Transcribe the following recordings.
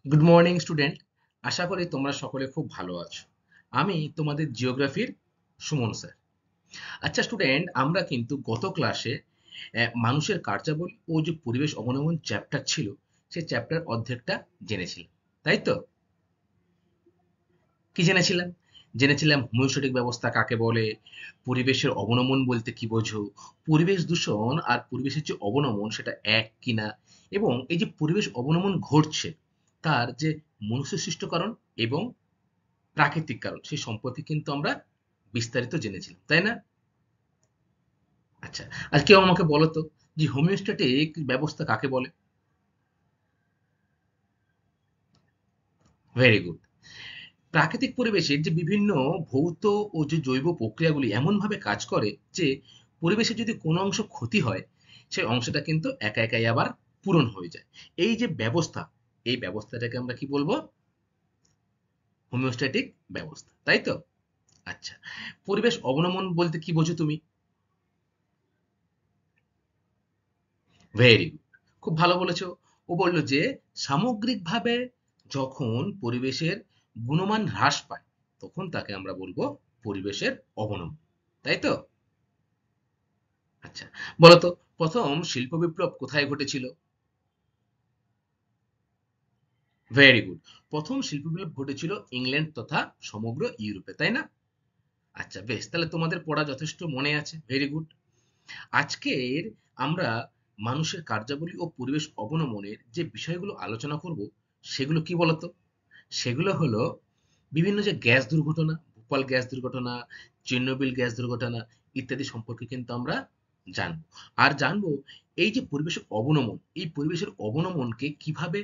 Good morning student. আশা করি তোমরা সকলে খুব ভালো আছো। আমি তোমাদের জিওগ্রাফির সুমন স্যার। আচ্ছা স্টুডেন্ট, আমরা কিন্তু গত ক্লাসে মানুষের কার্যাবলী ও যে পরিবেশ অবনমন চ্যাপ্টার ছিল সেই চ্যাপ্টার অর্ধেকটা জেনেছিলাম, তাই তো? কি জেনেছিলাম? জেনেছিলাম হোমিওস্ট্যাটিক ব্যবস্থা কাকে বলে, পরিবেশের অবনমন বলতে কি বোঝো, পরিবেশ দূষণ আর পরিবেশের যে অবনমন সেটা এক কিনা, এবং এই যে পরিবেশ অবনমন ঘটছে তার যে মনুষ্য সৃষ্ট কারণ এবং প্রাকৃতিক কারণ সেই সম্পর্কে কিন্তু আমরা বিস্তারিত জেনেছিলাম, তাই না? আচ্ছা, আর কেউ আমাকে বলো তো যে হোমিওস্ট্যাটিক ব্যবস্থা কাকে বলে? Very good. প্রাকৃতিক পরিবেশের যে বিভিন্ন ভৌত ও যে জৈব প্রক্রিয়াগুলি এমনভাবে কাজ করে যে পরিবেশে যদি কোনো অংশ ক্ষতি হয় সেই অংশটা কিন্তু একা একাই আবার পূরণ হয়ে যায়। এই যে ব্যবস্থা, এই ব্যবস্থাটাকে আমরা কি বলবো? হোমিওস্ট্যাটিক ব্যবস্থা, তাই তো? আচ্ছা, পরিবেশ অবনমন বলতে কি বোঝো তুমি? ভেরি গুড, খুব ভালো বলেছো। ও বলল যে সামগ্রিকভাবে যখন পরিবেশের গুণমান হ্রাস পায় তখন তাকে আমরা বলবো পরিবেশের অবনমন, তাই তো? আচ্ছা, বলতো প্রথম শিল্প বিপ্লব কোথায় ঘটেছিল? ভেরি গুড, প্রথম শিল্প বিপ্লব ঘটেছিল ইংল্যান্ড তথা সমগ্র ইউরোপে, তাই না? আচ্ছা বেশ, তাহলে তোমাদের পড়া যথেষ্ট মনে আছে, ভেরি গুড। আজকের আমরা মানুষের কার্যাবলী ও পরিবেশ অবনমনের যে বিষয়গুলো আলোচনা করব সেগুলো কি বলতো? সেগুলো হলো বিভিন্ন যে গ্যাস দুর্ঘটনা, ভোপাল গ্যাস দুর্ঘটনা, চেরনোবিল গ্যাস দুর্ঘটনা ইত্যাদি সম্পর্কে কিন্তু আমরা জানবো। আর জানবো এই যে পরিবেশের অবনমন, এই পরিবেশের অবনমনকে কিভাবে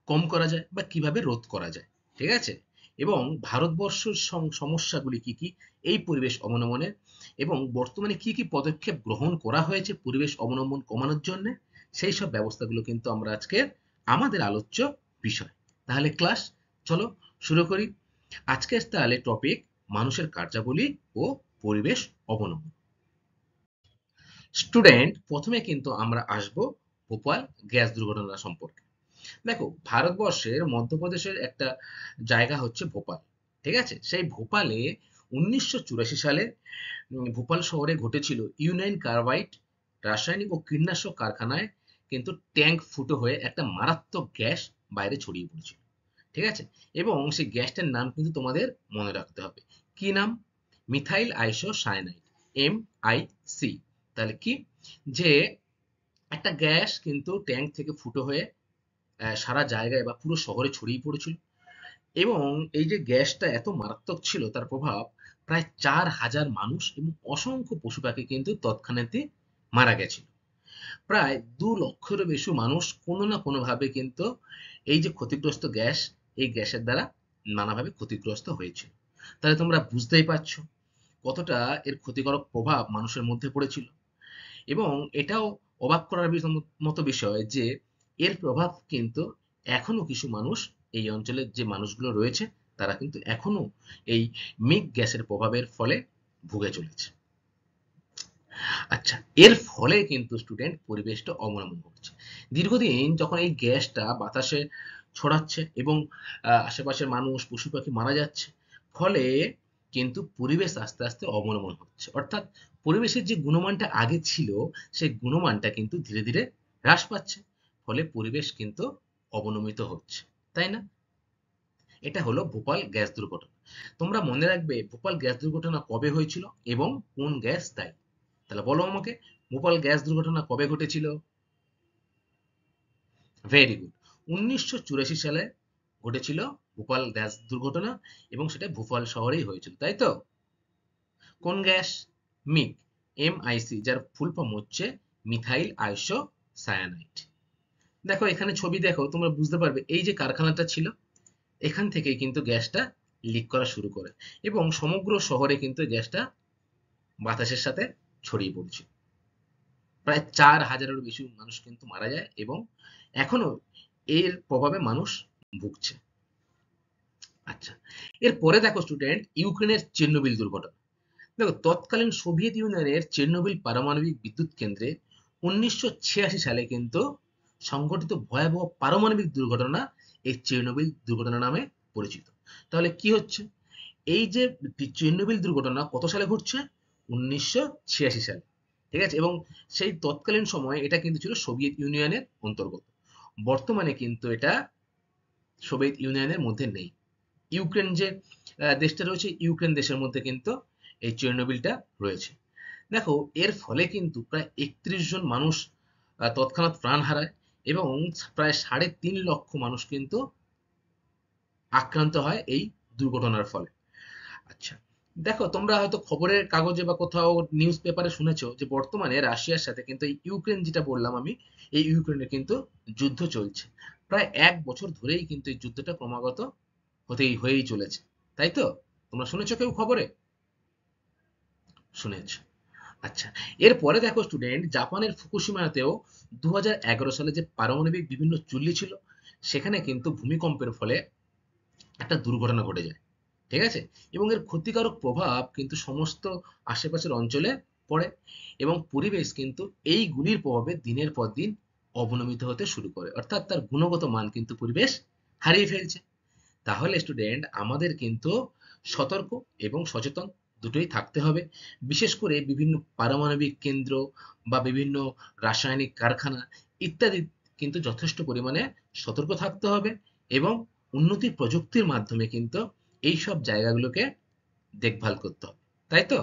কম করা যায় বা কিভাবে রোধ করা যায়, ঠিক আছে? এবং ভারতবর্ষের সমস্যাগুলি কি কি এই পরিবেশ অবনমনের, এবং বর্তমানে কি কি পদক্ষেপ গ্রহণ করা হয়েছে পরিবেশ অবনমন কমানোর জন্য, সেই সব ব্যবস্থাগুলো কিন্তু আমরা আজকে আমাদের আলোচ্য বিষয়। তাহলে ক্লাস চলো শুরু করি। আজকের তাহলে টপিক মানুষের কার্যাবলী ও পরিবেশ অবনমন। স্টুডেন্ট, প্রথমে কিন্তু আমরা আসব ভোপাল গ্যাস দুর্ঘটনা সম্পর্কে। দেখো, ভারতবর্ষের মধ্যপ্রদেশের একটা জায়গা হচ্ছে ভোপাল, ঠিক আছে? সেই ভোপালে 1984 সালে ভোপাল শহরে ঘটেছিল ইউনাইন কার্বাইড রাসায়নিক ও কীটনাশক কারখানায় কিন্তু ট্যাঙ্ক ফুটো হয়ে একটা মারাত্মক গ্যাস বাইরে ছড়িয়ে পড়েছিল, ঠিক আছে? এবং সেই গ্যাসটার নাম কিন্তু তোমাদের মনে রাখতে হবে। কি নাম? মিথাইল আইসো সায়ানাইড, MIC। তাহলে কি, যে একটা গ্যাস কিন্তু ট্যাঙ্ক থেকে ফুটো হয়ে সারা জায়গায় বা পুরো শহরে ছড়িয়ে পড়েছিল, এবং এই যে গ্যাসটা এত মারাত্মক ছিল তার প্রভাব প্রায় 4,000 মানুষ এবং অসংখ্য পশু পাখি কিন্তু তৎক্ষণাৎই মারা গেছিল। প্রায় 2 লক্ষেরও বেশি মানুষ কোনো না কোনোভাবে কিন্তু এই যে ক্ষতিগ্রস্ত গ্যাস, এই গ্যাসের দ্বারা নানাভাবে ক্ষতিগ্রস্ত হয়েছিল। তাহলে তোমরা বুঝতেই পারছো কতটা এর ক্ষতিকারক প্রভাব মানুষের মধ্যে পড়েছিল। এবং এটাও অবাক করার মতো বিষয় যে এর প্রভাব কিন্তু এখনো কিছু মানুষ, এই অঞ্চলের যে মানুষগুলো রয়েছে তারা কিন্তু এখনো এই মিগ গ্যাসের প্রভাবের ফলে ভুগে চলেছে। আচ্ছা, এর ফলে কিন্তু স্টুডেন্ট পরিবেশটা অবনমন ঘটছে। দীর্ঘদিন যখন এই গ্যাসটা বাতাসে ছড়াচ্ছে এবং আশেপাশের মানুষ পশু পাখি মারা যাচ্ছে, ফলে কিন্তু পরিবেশ আস্তে আস্তে অবনমন হচ্ছে, অর্থাৎ পরিবেশের যে গুণমানটা আগে ছিল সেই গুণমানটা কিন্তু ধীরে ধীরে হ্রাস পাচ্ছে, ফলে পরিবেশ কিন্তু অবনমিত হচ্ছে, তাই না? এটা হলো ভোপাল গ্যাস দুর্ঘটনা। তোমরা মনে রাখবে ভোপাল গ্যাস দুর্ঘটনা কবে হয়েছিল এবং কোন গ্যাস দায়ী। তাহলে বলো আমাকে, ভোপাল গ্যাস দুর্ঘটনা কবে ঘটেছিল? ভেরি গুড, 1984 সালে ঘটেছিল ভোপাল গ্যাস দুর্ঘটনা, এবং সেটা ভোপাল শহরেই হয়েছিল, তাই তো? কোন গ্যাস? মিগ, MIC, যার ফুল ফর্ম হচ্ছে মিথাইল আইসো সায়ানাইড। দেখো এখানে ছবি দেখো, তোমরা বুঝতে পারবে এই যে কারখানাটা ছিল এখান থেকেই কিন্তু গ্যাসটা লিক করা শুরু করে, এবং সমগ্র শহরে কিন্তু গ্যাসটা বাতাসের সাথে ছড়িয়ে পড়ছিল। প্রায় 4,000-এরও বেশি মানুষ কিন্তু মারা যায় এবং এখনো এর প্রভাবে মানুষ ভুগছে। আচ্ছা, এরপরে দেখো স্টুডেন্ট, ইউক্রেনের চেরনোবিল দুর্ঘটনা। দেখো, তৎকালীন সোভিয়েত ইউনিয়নের চেরনোবিল পারমাণবিক বিদ্যুৎ কেন্দ্রে 1986 সালে কিন্তু সংঘটিত ভয়াবহ পারমাণবিক দুর্ঘটনা এই চেরনোবিল দুর্ঘটনা নামে পরিচিত। তাহলে কি হচ্ছে, এই যে চেরনোবিল দুর্ঘটনা কত সালে ঘটছে, 1986 সালে, ঠিক আছে। এবং সেই তৎকালীন সময়ে এটা কিন্তু ছিল সোভিয়েত ইউনিয়নের অন্তর্গত। বর্তমানে কিন্তু এটা সোভিয়েত ইউনিয়নের মধ্যে নেই। ইউক্রেন যে দেশটা রয়েছে, ইউক্রেন দেশের মধ্যে কিন্তু এই চেরনোবিলটা রয়েছে। দেখো, এর ফলে কিন্তু প্রায় 31 জন মানুষ তৎক্ষণাৎ প্রাণ হারায় এবং প্রায় 3.5 লক্ষ মানুষ কিন্তু আক্রান্ত হয় এই দুর্ঘটনার ফলে। আচ্ছা, দেখো, তোমরা হয়তো খবরের কাগজে বা কোথাও নিউজ পেপারে শুনেছো যে বর্তমানে রাশিয়ার সাথে কিন্তু এই ইউক্রেন, যেটা বললাম আমি, এই ইউক্রেনে কিন্তু যুদ্ধ চলছে। প্রায় 1 বছর ধরেই কিন্তু এই যুদ্ধটা ক্রমাগত হয়েই চলেছে, তাই তো? তোমরা শুনেছো কেউ খবরে? শুনেছ। আচ্ছা, এরপরে দেখো স্টুডেন্ট, জাপানের ফুকুশিমাতেও 2011 সালে যে পারমাণবিক বিভিন্ন চুল্লি ছিল, সেখানে কিন্তু ভূমিকম্পের ফলে একটা দুর্ঘটনা ঘটে যায়, ঠিক আছে। এবং এর ক্ষতিকারক প্রভাব কিন্তু সমস্ত আশেপাশের অঞ্চলে পড়ে এবং পরিবেশ কিন্তু এইগুলির প্রভাবে দিনের পর দিন অবনমিত হতে শুরু করে, অর্থাৎ তার গুণগত মান কিন্তু পরিবেশ হারিয়ে ফেলছে। তাহলে স্টুডেন্ট, আমাদের কিন্তু সতর্ক এবং সচেতন দুটোই থাকতে হবে। বিশেষ করে বিভিন্ন পারমাণবিক কেন্দ্র বা বিভিন্ন রাসায়নিক কারখানা ইত্যাদি কিন্তু যথেষ্ট পরিমাণে সতর্ক থাকতে হবে এবং উন্নতি প্রযুক্তির মাধ্যমে কিন্তু এই সব জায়গাগুলোকে দেখভাল করতে হবে, তাই তো?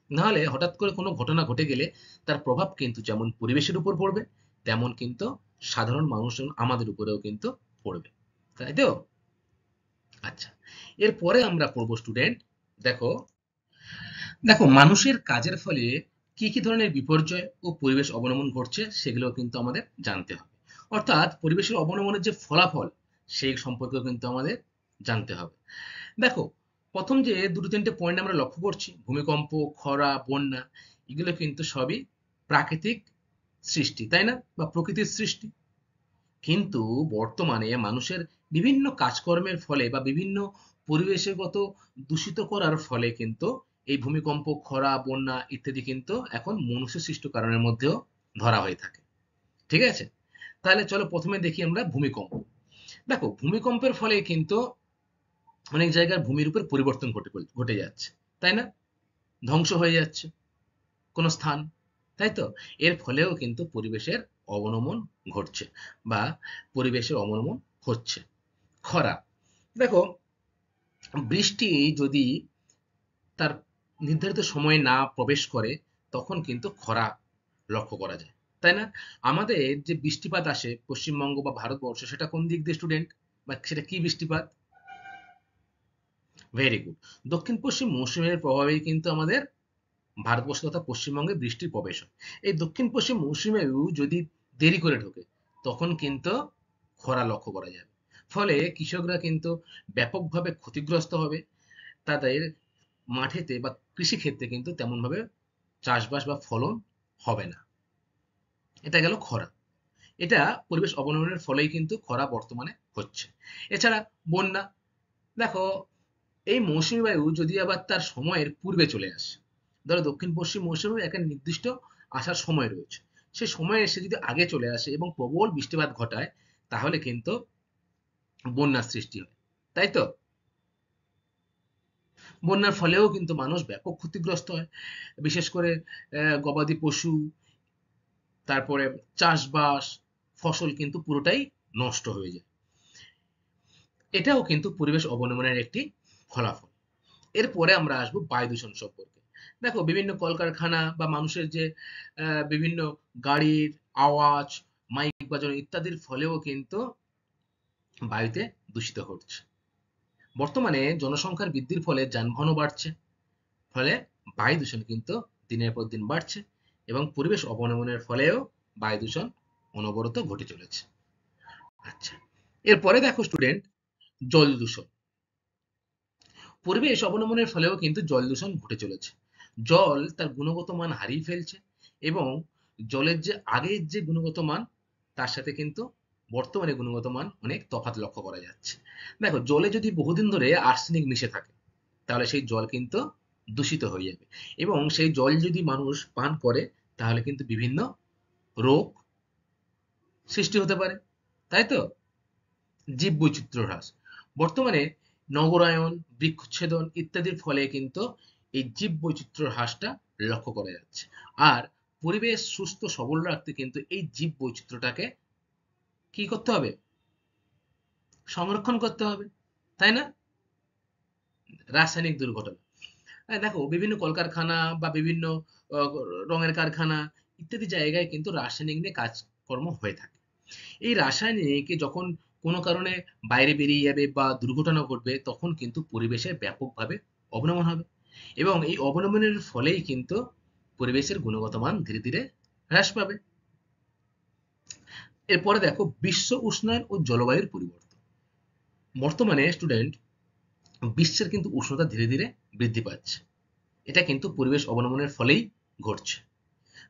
নাহলে হঠাৎ করে কোনো ঘটনা ঘটে গেলে তার প্রভাব কিন্তু যেমন পরিবেশের উপর পড়বে, তেমন কিন্তু সাধারণ মানুষজন আমাদের উপরেও কিন্তু পড়বে, তাই তো? আচ্ছা, এরপরে আমরা পড়বো স্টুডেন্ট, দেখো দেখো মানুষের কাজের ফলে কি কি ধরনের বিপর্যয় ও পরিবেশ অবনমন ঘটছে সেগুলো কিন্তু আমাদের জানতে হবে। অর্থাৎ পরিবেশের অবনমনের যে ফলাফল, সেই সম্পর্কেও কিন্তু আমাদের জানতে হবে। দেখো, প্রথম যে দুটো তিনটে পয়েন্ট আমরা লক্ষ্য করছি, ভূমিকম্প, খরা, বন্যা, এগুলো কিন্তু সবই প্রাকৃতিক সৃষ্টি, তাই না, বা প্রকৃতির সৃষ্টি। কিন্তু বর্তমানে মানুষের বিভিন্ন কাজকর্মের ফলে বা বিভিন্ন পরিবেশগত দূষিত করার ফলে কিন্তু এই ভূমিকম্প, খরা, বন্যা ইত্যাদি কিন্তু এখন মনুষ্য সৃষ্ট কারণের মধ্যেও ধরা হয়ে থাকে, ঠিক আছে। তাহলে চলো প্রথমে দেখি আমরা ভূমিকম্প। দেখো, ভূমিকম্পের ফলে কিন্তু অনেক জায়গার ভূমির উপর পরিবর্তন ঘটে যাচ্ছে, তাই না, ধ্বংস হয়ে যাচ্ছে কোনো স্থান, তাই তো? এর ফলেও কিন্তু পরিবেশের অবনমন ঘটছে বা পরিবেশের অবনমন হচ্ছে। খরা, দেখো, বৃষ্টি যদি তার নির্ধারিত সময়ে না প্রবেশ করে, তখন কিন্তু খরা লক্ষ্য করা যায়, তাই না? আমাদের যে বৃষ্টিপাত আসে পশ্চিমবঙ্গ বা ভারতবর্ষ, সেটা কোন দিক দিয়ে স্টুডেন্ট, বা সেটা কি বৃষ্টিপাত? Very good. দক্ষিণ পশ্চিম মৌসুমের প্রভাবেই কিন্তু আমাদের ভারতবর্ষ তথা পশ্চিমবঙ্গে বৃষ্টির প্রবেশ হয়। এই দক্ষিণ পশ্চিম মৌসুমী বায়ু যদি দেরি করে ঢোকে, তখন কিন্তু খরা লক্ষ্য করা যাবে। ফলে কৃষকরা কিন্তু ব্যাপকভাবে ক্ষতিগ্রস্ত হবে। তাদের মাঠেতে বা কৃষিক্ষেত্রে কিন্তু তেমনভাবে চাষবাস বা ফলন হবে না। এটা গেল খরা। এটা পরিবেশ অবনমনের ফলেই কিন্তু খরা বর্তমানে হচ্ছে। এছাড়া বন্যা, দেখো, এই মৌসুমী বায়ু যদি আবার তার সময়ের পূর্বে চলে আসে, ধরো দক্ষিণ পশ্চিম মৌসুমী একটা নির্দিষ্ট আসার সময় রয়েছে, সেই সময়ে এসে যদি আগে চলে আসে এবং প্রবল বৃষ্টিপাত ঘটায়, তাহলে কিন্তু বন্যার সৃষ্টি হয়, তাই তো? বন্যার ফলেও কিন্তু মানুষ ব্যাপক ক্ষতিগ্রস্ত হয়, বিশেষ করে গবাদি পশু, তারপরে চাষবাস, ফসল কিন্তু পুরোটাই নষ্ট হয়ে যায়। এটাও কিন্তু পরিবেশ অবনমনের একটি ফলাফল। এরপরে আমরা আসবো বায়ু দূষণ সম্পর্কে। দেখো, বিভিন্ন কলকারখানা বা মানুষের যে বিভিন্ন গাড়ির আওয়াজ, মাইক বাজানো ইত্যাদির ফলেও কিন্তু বায়ুতে দূষিত হচ্ছে। বর্তমানে জনসংখ্যার বৃদ্ধির ফলে যানবাহনও বাড়ছে, ফলে বায়ু দূষণ কিন্তু দিনের পর দিন বাড়ছে এবং পরিবেশ অবনমনের ফলেও বায়ু দূষণ অনবরত ঘটে চলেছে। আচ্ছা, এরপরে দেখো স্টুডেন্ট, জল দূষণ। পরিবেশ অবনমনের ফলেও কিন্তু জল দূষণ ঘটে চলেছে। জল তার গুণগত মান হারিয়ে ফেলছে এবং জলের যে আগের যে গুণগত মান, তার সাথে কিন্তু বর্তমানে গুণগত মান অনেক তফাৎ লক্ষ্য করা যাচ্ছে। দেখো, জলে যদি বহুদিন ধরে আর্সেনিক মিশে থাকে, তাহলে সেই জল কিন্তু দূষিত হয়ে যাবে এবং সেই জল যদি মানুষ পান করে, তাহলে কিন্তু বিভিন্ন রোগ সৃষ্টি হতে পারে, তাই তো? জীববৈচিত্র্য হ্রাস। বর্তমানে নগরায়ন, বৃক্ষচ্ছেদন ইত্যাদির ফলে কিন্তু এই জীববৈচিত্র্য হ্রাসটা লক্ষ্য করা যাচ্ছে। আর পরিবেশ সুস্থ সবল রাখতে কিন্তু এই জীববৈচিত্র্যটাকে কি করতে হবে? সংরক্ষণ করতে হবে, তাই না? রাসায়নিক দুর্ঘটনা, দেখো বিভিন্ন কলকারখানা বা বিভিন্ন আহ, রঙের কারখানা ইত্যাদি জায়গায় কিন্তু রাসায়নিক নিয়ে কাজকর্ম হয়ে থাকে। এই রাসায়নিক যখন কোনো কারণে বাইরে বেরিয়ে যাবে বা দুর্ঘটনা ঘটবে, তখন কিন্তু পরিবেশের ব্যাপকভাবে অবনমন হবে, এবং এই অবনমনের ফলেই কিন্তু পরিবেশের গুণগত মান ধীরে ধীরে হ্রাস পাবে। এরপরে দেখো বিশ্ব উষ্ণায়ন ও জলবায়ুর পরিবর্তন। বর্তমানে স্টুডেন্ট, বিশ্বের কিন্তু উষ্ণতা ধীরে ধীরে বৃদ্ধি পাচ্ছে। এটা কিন্তু পরিবেশ অবনমনের ফলেই ঘটছে।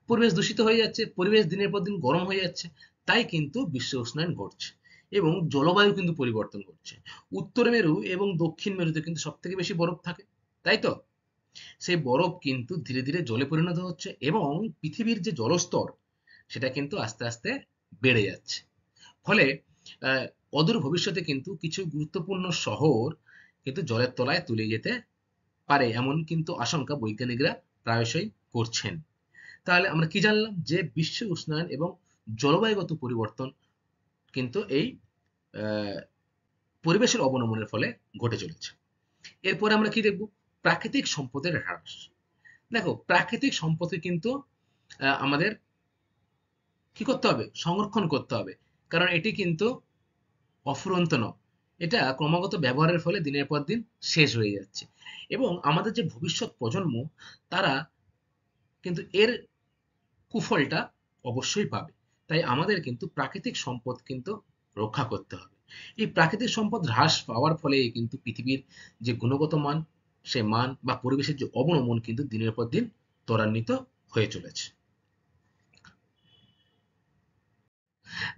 পরিবেশ দূষিত হয়ে যাচ্ছে, পরিবেশ দিনের পর দিন গরম হয়ে যাচ্ছে, তাই কিন্তু বিশ্ব উষ্ণায়ন ঘটছে। এবং জলবায়ু কিন্তু পরিবর্তন ঘটছে। উত্তর মেরু এবং দক্ষিণ মেরুতে কিন্তু সব থেকে বেশি বরফ থাকে, তাই তো? সেই বরফ কিন্তু ধীরে ধীরে জলে পরিণত হচ্ছে, এবং পৃথিবীর যে জলস্তর সেটা কিন্তু আস্তে আস্তে বেড়ে যাচ্ছে। ফলে আহ, অদূর ভবিষ্যতে কিন্তু কিছু গুরুত্বপূর্ণ শহর কিন্তু জলের তলায় তলিয়ে যেতে পারে, এমন কিন্তু আশঙ্কা বৈজ্ঞানিকরা প্রায়শই করছেন। তাহলে আমরা কি জানলাম? যে বিশ্ব উষ্ণায়ন এবং জলবায়ুগত পরিবর্তন কিন্তু এই আহ, পরিবেশের অবনমনের ফলে ঘটে চলেছে। এরপরে আমরা কি দেখব? প্রাকৃতিক সম্পদের হ্রাস। দেখো, প্রাকৃতিক সম্পদকে কিন্তু আমাদের কি করতে হবে? সংরক্ষণ করতে হবে, কারণ এটি কিন্তু অফুরন্ত নয়। এটা ক্রমাগত ব্যবহারের ফলে দিনের পর দিন শেষ হয়ে যাচ্ছে, এবং আমাদের যে ভবিষ্যৎ প্রজন্ম, তারা কিন্তু এর কুফলটা অবশ্যই পাবে। তাই আমাদের কিন্তু প্রাকৃতিক সম্পদ কিন্তু রক্ষা করতে হবে। এই প্রাকৃতিক সম্পদ হ্রাস পাওয়ার ফলে কিন্তু পৃথিবীর যে গুণগত মান, সে মান বা পরিবেশের যে অবনমন কিন্তু দিনের পর দিন ত্বরান্বিত হয়ে চলেছে।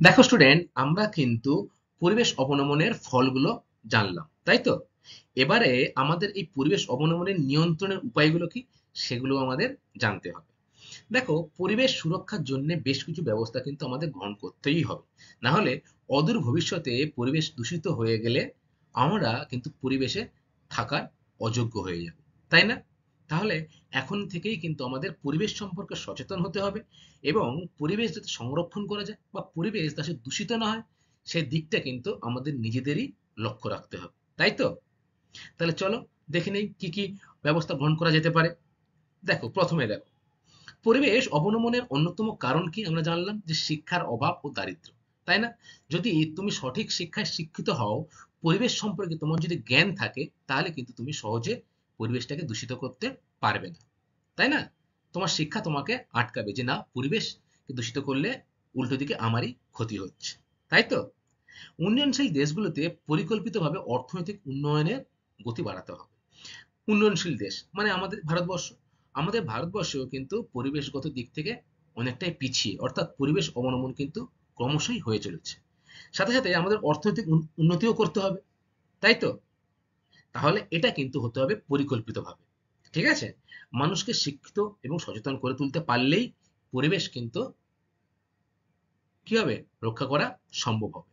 দেখো স্টুডেন্ট, আমরা কিন্তু পরিবেশ অবনমনের ফলগুলো জানলাম, তাই তো? এবারে আমাদের এই পরিবেশ অবনমনের নিয়ন্ত্রণের উপায়গুলো কি, সেগুলো আমাদের জানতে হবে। দেখো, পরিবেশ সুরক্ষার জন্য বেশ কিছু ব্যবস্থা কিন্তু আমাদের গ্রহণ করতেই হবে। না হলে অদূর ভবিষ্যতে পরিবেশ দূষিত হয়ে গেলে আমরা কিন্তু পরিবেশে থাকার অযোগ্য হয়ে যাব, তাই না? তাহলে এখন থেকেই কিন্তু আমাদের পরিবেশ সম্পর্কে সচেতন হতে হবে, এবং পরিবেশ যাতে সংরক্ষণ করা যায় বা পরিবেশ যাতে দূষিত না হয়, সেই দিকটা কিন্তু আমাদের নিজেদেরই লক্ষ্য রাখতে হবে, তাই তো? তাহলে চলো দেখে নেই কি কি ব্যবস্থা গ্রহণ করা যেতে পারে। দেখো, প্রথমে দেখো, পরিবেশ অবনমনের অন্যতম কারণ কি আমরা জানলাম? যে শিক্ষার অভাব ও দারিদ্র্য, তাই না? যদি তুমি সঠিক শিক্ষায় শিক্ষিত হও, পরিবেশ সম্পর্কে তোমার যদি জ্ঞান থাকে, তাহলে কিন্তু তুমি সহজে পরিবেশটাকে দূষিত করতে পারবে না, তাই না? তোমার শিক্ষা তোমাকে আটকাবে যে না, পরিবেশকে দূষিত করলে উল্টো দিকে আমারই ক্ষতি হচ্ছে, তাই তো? উন্নয়নশীল দেশগুলোতে পরিকল্পিতভাবে অর্থনৈতিক উন্নয়নের গতি বাড়াতে হবে। উন্নয়নশীল দেশ মানে আমাদের ভারতবর্ষ। আমাদের ভারতবর্ষেও কিন্তু পরিবেশগত দিক থেকে অনেকটাই পিছিয়ে, অর্থাৎ পরিবেশ অবনমন কিন্তু ক্রমশই হয়ে চলেছে। সাথে সাথে আমাদের অর্থনৈতিক উন্নতিও করতে হবে, তাই তো? তাহলে এটা কিন্তু হতে হবে পরিকল্পিতভাবে, ঠিক আছে? মানুষকে শিক্ষিত এবং সচেতন করে তুলতে পারলেই পরিবেশ কিন্তু কি হবে? রক্ষা করা সম্ভব হবে।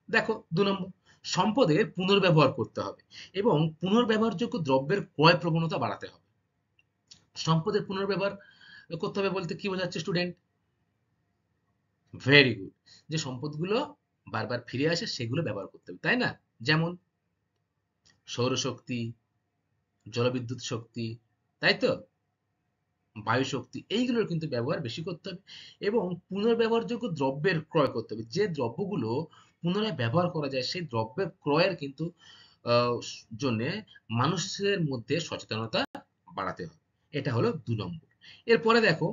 দেখো, ২ নম্বর, সম্পদের পুনর্ব্যবহার করতে হবে, এবং পুনর্ব্যবহারযোগ্য দ্রব্যের ক্রয় প্রবণতা বাড়াতে হবে। সম্পদের পুনর্ব্যবহার করতে হবে বলতে কি বোঝাচ্ছে স্টুডেন্ট? Very good. যে সম্পদগুলো বারবার ফিরে আসে সেগুলো ব্যবহার করতে হবে, তাই না? যেমন সৌরশক্তি, জলবিদ্যুৎ শক্তি, তাই তো? বায়ু শক্তি, এইগুলোর কিন্তু ব্যবহার বেশি করতে হবে, এবং পুনর্ব্যবহারযোগ্য দ্রব্যের ক্রয় করতে হবে। যে দ্রব্যগুলো পুনরায় ব্যবহার করা যায়, সেই দ্রব্যের ক্রয়ের কিন্তু জন্য মানুষের মধ্যে সচেতনতা বাড়াতে হবে। এটা হলো ২ নম্বর। এরপরে দেখো,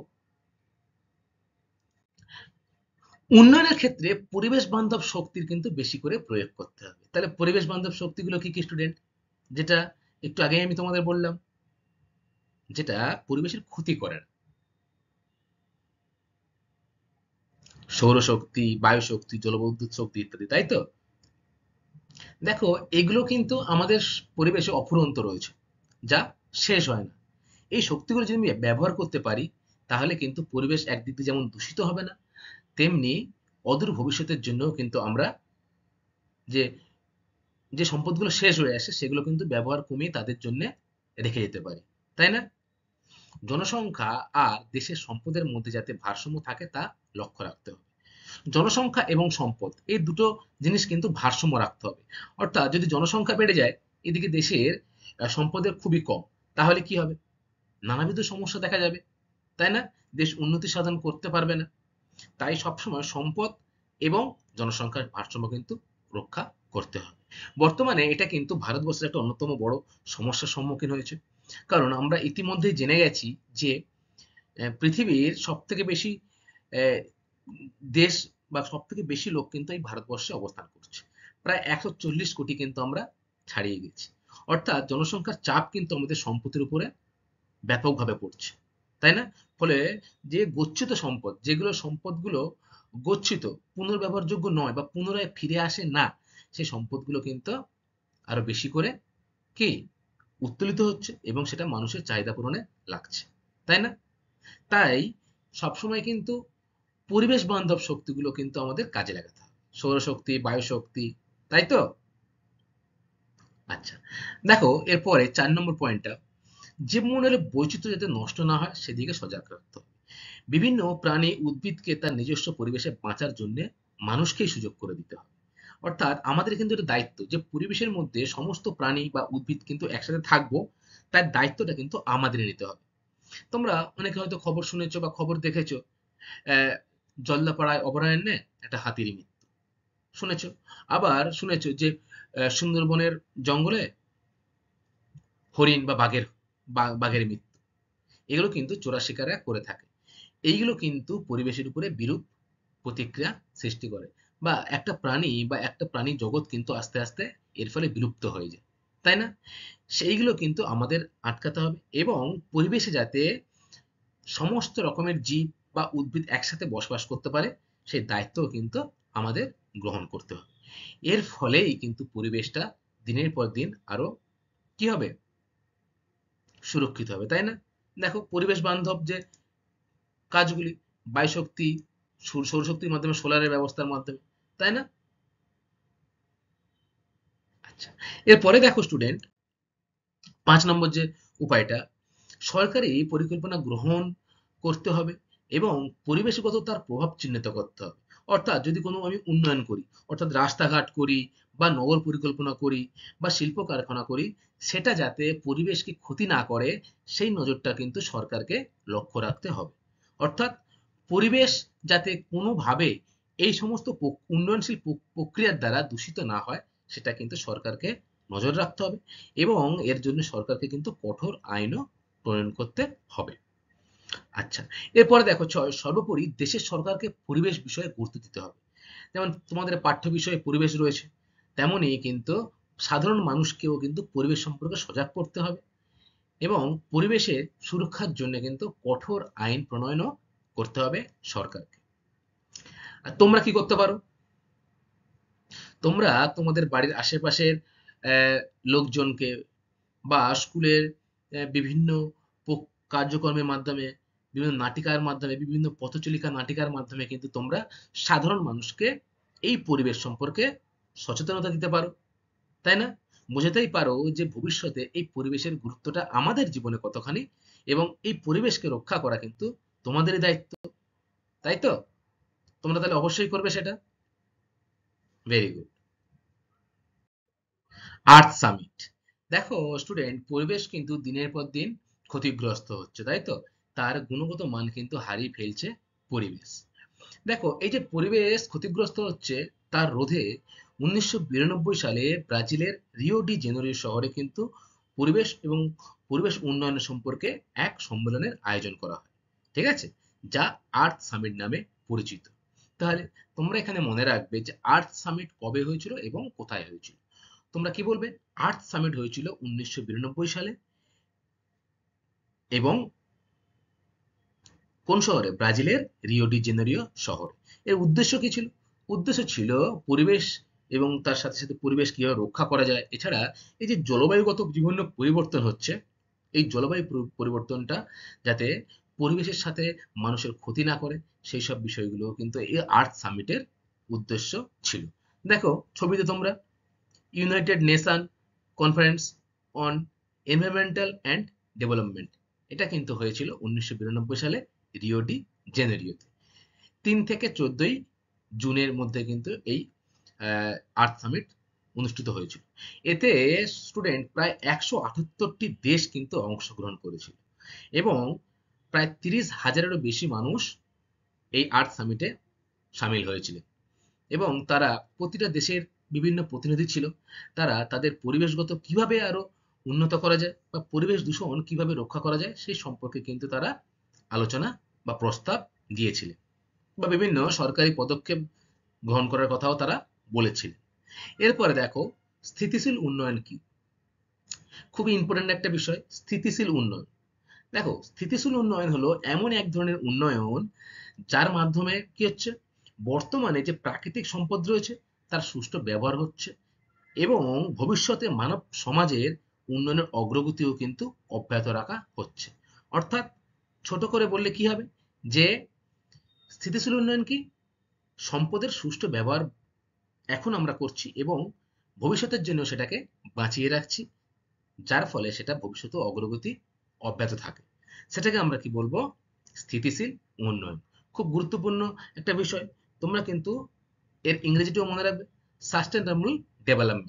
উন্নয়নের ক্ষেত্রে পরিবেশ বান্ধব শক্তির কিন্তু বেশি করে প্রয়োগ করতে হবে। তাহলে পরিবেশ বান্ধব শক্তিগুলো কি কি স্টুডেন্ট? যেটা একটু আগেই আমি তোমাদের বললাম, যেটা পরিবেশের ক্ষতি করে না। সৌরশক্তি, বায়ু শক্তি, জলবিদ্যুৎ শক্তি ইত্যাদি, তাই তো? দেখো, এগুলো কিন্তু আমাদের পরিবেশে অফুরন্ত রয়েছে, যা শেষ হয় না। এই শক্তিগুলো যদি আমি ব্যবহার করতে পারি, তাহলে কিন্তু পরিবেশ একদিক দিয়ে যেমন দূষিত হবে না, তেমনি অদূর ভবিষ্যতের জন্য কিন্তু আমরা যে যে সম্পদগুলো শেষ হয়ে আসে সেগুলো কিন্তু ব্যবহার কমিয়ে তাদের জন্য রেখে যেতে পারি, তাই না? জনসংখ্যা আর দেশের সম্পদের মধ্যে যাতে ভারসাম্য থাকে তা লক্ষ্য রাখতে হবে। জনসংখ্যা এবং সম্পদ এই দুটো জিনিস কিন্তু ভারসাম্য রাখতে হবে। অর্থাৎ যদি জনসংখ্যা বেড়ে যায়, এদিকে দেশের সম্পদের খুবই কম, তাহলে কি হবে? নানাবিধ সমস্যা দেখা যাবে, তাই না? দেশ উন্নতি সাধন করতে পারবে না। তাই সবসময় সম্পদ এবং জনসংখ্যার ভারসাম্য কিন্তু রক্ষা করতে হবে। বর্তমানে এটা কিন্তু ভারতবর্ষের একটা অন্যতম বড় সমস্যার সম্মুখীন হয়েছে। কারণ আমরা ইতিমধ্যেই জেনে গেছি যে পৃথিবীর সবথেকে বেশি অ্যা দেশ বা সবথেকে বেশি লোক কিন্তু এই ভারতবর্ষে অবস্থান করছে। প্রায় ১৪০ কোটি কিন্তু আমরা ছাড়িয়ে গেছি। অর্থাৎ জনসংখ্যার চাপ কিন্তু আমাদের সম্পদের উপরে ব্যাপকভাবে পড়ছে, তাই না? ফলে যে গচ্ছিত সম্পদ, যেগুলো সম্পদগুলো গচ্ছিত, পুনর্ব্যবহারযোগ্য নয় বা পুনরায় ফিরে আসে না, সেই সম্পদগুলো কিন্তু আরো বেশি করে কি উত্তোলিত হচ্ছে এবং সেটা মানুষের চাহিদা পূরণে লাগছে, তাই না? তাই সবসময় কিন্তু পরিবেশ বান্ধব শক্তিগুলো কিন্তু আমাদের কাজে লাগাতে হবে। সৌরশক্তি, বায়ুশক্তি, তাই তো? আচ্ছা, দেখো এরপরে ৪ নম্বর পয়েন্টটা, জীবমণ্ডলের বৈচিত্র্য যাতে নষ্ট না হয় সেদিকে সজাগ রাখতে হবে। বিভিন্ন প্রাণী উদ্ভিদকে তার নিজস্ব পরিবেশে বাঁচার জন্য মানুষকেই সুযোগ করে দিতে হবে। অর্থাৎ আমাদের কিন্তু এটা দায়িত্ব যে পরিবেশের মধ্যে সমস্ত প্রাণী বা উদ্ভিদ কিন্তু একসাথে থাকবো, তার দায়িত্বটা কিন্তু আমাদের নিতে হবে। তোমরা অনেকে হয়তো খবর শুনেছো বা খবর দেখেছো, জল্লাপাড়ায় অভয়ারণ্যে একটা হাতির মৃত্যু শুনেছো। আবার শুনেছো যে সুন্দরবনের জঙ্গলে হরিণ বা বাঘের মৃত্যু। এগুলো কিন্তু চোরা শিকাররা করে থাকে। এইগুলো কিন্তু পরিবেশের উপরে বিরূপ প্রতিক্রিয়া সৃষ্টি করে, বা একটা প্রাণী বা একটা প্রাণী জগৎ কিন্তু আস্তে আস্তে এর ফলে বিলুপ্ত হয়ে যায়, তাই না? সেইগুলো কিন্তু আমাদের আটকাতে হবে এবং পরিবেশে যাতে সমস্ত রকমের জীব বা উদ্ভিদ একসাথে বসবাস করতে পারে সেই দায়িত্বও কিন্তু আমাদের গ্রহণ করতে হবে। এর ফলেই কিন্তু পরিবেশটা দিনের পর দিন আরো কি হবে, সুরক্ষিত হবে, তাই না? দেখো পরিবেশ বান্ধব যে কাজগুলি, বায়ুশক্তি, সৌরশক্তির মাধ্যমে, সোলারের ব্যবস্থার মাধ্যমে, তাই না? আচ্ছা, এরপরে দেখো স্টুডেন্ট, ৫ নম্বর যে উপায়টা, সরকারি পরিকল্পনা গ্রহণ করতে হবে এবং পরিবেশগত তার প্রভাব চিহ্নিত করতে হবে। অর্থাৎ যদি কোনো আমি উন্নয়ন করি, অর্থাৎ রাস্তাঘাট করি বা নগর পরিকল্পনা করি বা শিল্প কারখানা করি, সেটা যাতে পরিবেশকে ক্ষতি না করে সেই নজরটা কিন্তু সরকারকে লক্ষ্য রাখতে হবে। অর্থাৎ পরিবেশ যাতে কোনোভাবে এই সমস্ত উন্নয়নশীল প্রক্রিয়ার দ্বারা দূষিত না হয় সেটা কিন্তু সরকারকে নজর রাখতে হবে এবং এর জন্য সরকারকে কিন্তু কঠোর আইনও প্রণয়ন করতে হবে। আচ্ছা, এরপরে দেখো সর্বোপরি দেশের সরকারকে পরিবেশ বিষয়ে গুরুত্ব দিতে হবে। যেমন তোমাদের পাঠ্য বিষয়ে পরিবেশ রয়েছে, তেমনই কিন্তু সাধারণ মানুষকেও কিন্তু পরিবেশ সম্পর্কে সজাগ করতে হবে এবং পরিবেশের সুরক্ষার জন্য কিন্তু কঠোর আইন প্রণয়নও করতে হবে সরকারকে। আর তোমরা কি করতে পারো? তোমরা তোমাদের বাড়ির আশেপাশের লোকজনকে বা স্কুলের বিভিন্ন কার্যক্রমের মাধ্যমে, বিভিন্ন নাটিকার মাধ্যমে, বিভিন্ন পথচালিকা নাটিকার মাধ্যমে কিন্তু তোমরা সাধারণ মানুষকে এই পরিবেশ সম্পর্কে সচেতনতা দিতে পারো, তাই না? বোঝাতেই পারো যে ভবিষ্যতে এই পরিবেশের গুরুত্বটা আমাদের জীবনে কতখানি এবং এই পরিবেশকে রক্ষা করা কিন্তু তোমাদেরই দায়িত্ব, তাই তো? তোমরা তাহলে অবশ্যই করবে সেটা। Very good. আর্থ সামিট, দেখো স্টুডেন্ট, পরিবেশ কিন্তু দিনের পর দিন ক্ষতিগ্রস্ত হচ্ছে, তাই তো? তার গুণগত মান কিন্তু হারিয়ে ফেলছে পরিবেশ। দেখো এই যে পরিবেশ ক্ষতিগ্রস্ত হচ্ছে তার রোধে 1992 সালে ব্রাজিলের রিও ডি জেনেরিও শহরে কিন্তু পরিবেশ এবং পরিবেশ উন্নয়ন সম্পর্কে এক সম্মেলনের আয়োজন করা হয়, ঠিক আছে? যা আর্থ সামিট নামে পরিচিত। তাহলে তোমরা এখানে মনে রাখবে যে আর্থ সামিট কবে হয়েছিল এবং কোথায় হয়েছিল। তোমরা কি বলবে? আর্থ সামিট হয়েছিল 1992 সালে এবং কোন শহরে? ব্রাজিলের রিও ডি জেনেরিও শহরে। এর উদ্দেশ্য কি ছিল? উদ্দেশ্য ছিল পরিবেশ এবং তার সাথে সাথে পরিবেশ কিভাবে রক্ষা করা যায়, এছাড়া এই যে জলবায়ুগত বিভিন্ন পরিবর্তন হচ্ছে, এই জলবায়ু পরিবর্তনটা যাতে পরিবেশের সাথে মানুষের ক্ষতি না করে সেই সব বিষয়গুলো কিন্তু এই আর্থ সামিটের উদ্দেশ্য ছিল। দেখো ছবিতে তোমরা United nation conference on environmental and development, এটা কিন্তু হয়েছিল 1992 সালে রিও ডি জেনেরিওতে। 3 থেকে 14 জুনের মধ্যে কিন্তু এই আর্থ সামিট অনুষ্ঠিত হয়েছিল। এতে স্টুডেন্ট প্রায় 178টি দেশ কিন্তু অংশগ্রহণ করেছিল এবং প্রায় 30,000-এরও বেশি মানুষ এই আর্থ সামিটে সামিল হয়েছিলেন এবং তারা প্রতিটা দেশের বিভিন্ন প্রতিনিধি ছিল। তারা তাদের পরিবেশগত কিভাবে আরো উন্নত করা যায় বা পরিবেশ দূষণ কিভাবে রক্ষা করা যায় সেই সম্পর্কে কিন্তু তারা আলোচনা বা প্রস্তাব দিয়েছিলেন বা বিভিন্ন সরকারি পদক্ষেপ গ্রহণ করার কথাও তারা বলেছিলেন। এরপরে দেখো স্থিতিশীল উন্নয়ন কি, খুবই ইম্পর্টেন্ট একটা বিষয় স্থিতিশীল উন্নয়ন। দেখো স্থিতিশীল উন্নয়ন হলো এমন এক ধরনের উন্নয়ন যার মাধ্যমে কি হচ্ছে, বর্তমানে যে প্রাকৃতিক সম্পদ রয়েছে তার সুষ্ঠু ব্যবহার হচ্ছে এবং ভবিষ্যতে মানব সমাজের উন্নয়নের অগ্রগতিও কিন্তু অব্যাহত রাখা হচ্ছে। অর্থাৎ ছোট করে বললে কি হবে, যে স্থিতিশীল উন্নয়ন কি, সম্পদের সুষ্ঠু ব্যবহার এখন আমরা করছি এবং ভবিষ্যতের জন্য সেটাকে বাঁচিয়ে রাখছি, যার ফলে সেটা ভবিষ্যতে অগ্রগতি অব্যাহত থাকে, সেটাকে আমরা কি বলবো, স্থিতিশীল উন্নয়ন। খুব গুরুত্বপূর্ণ একটা বিষয়, তোমরা কিন্তু এর ইংরেজিটাও মনে রাখবে, সাস্টেনেবল ডেভেলপমেন্ট,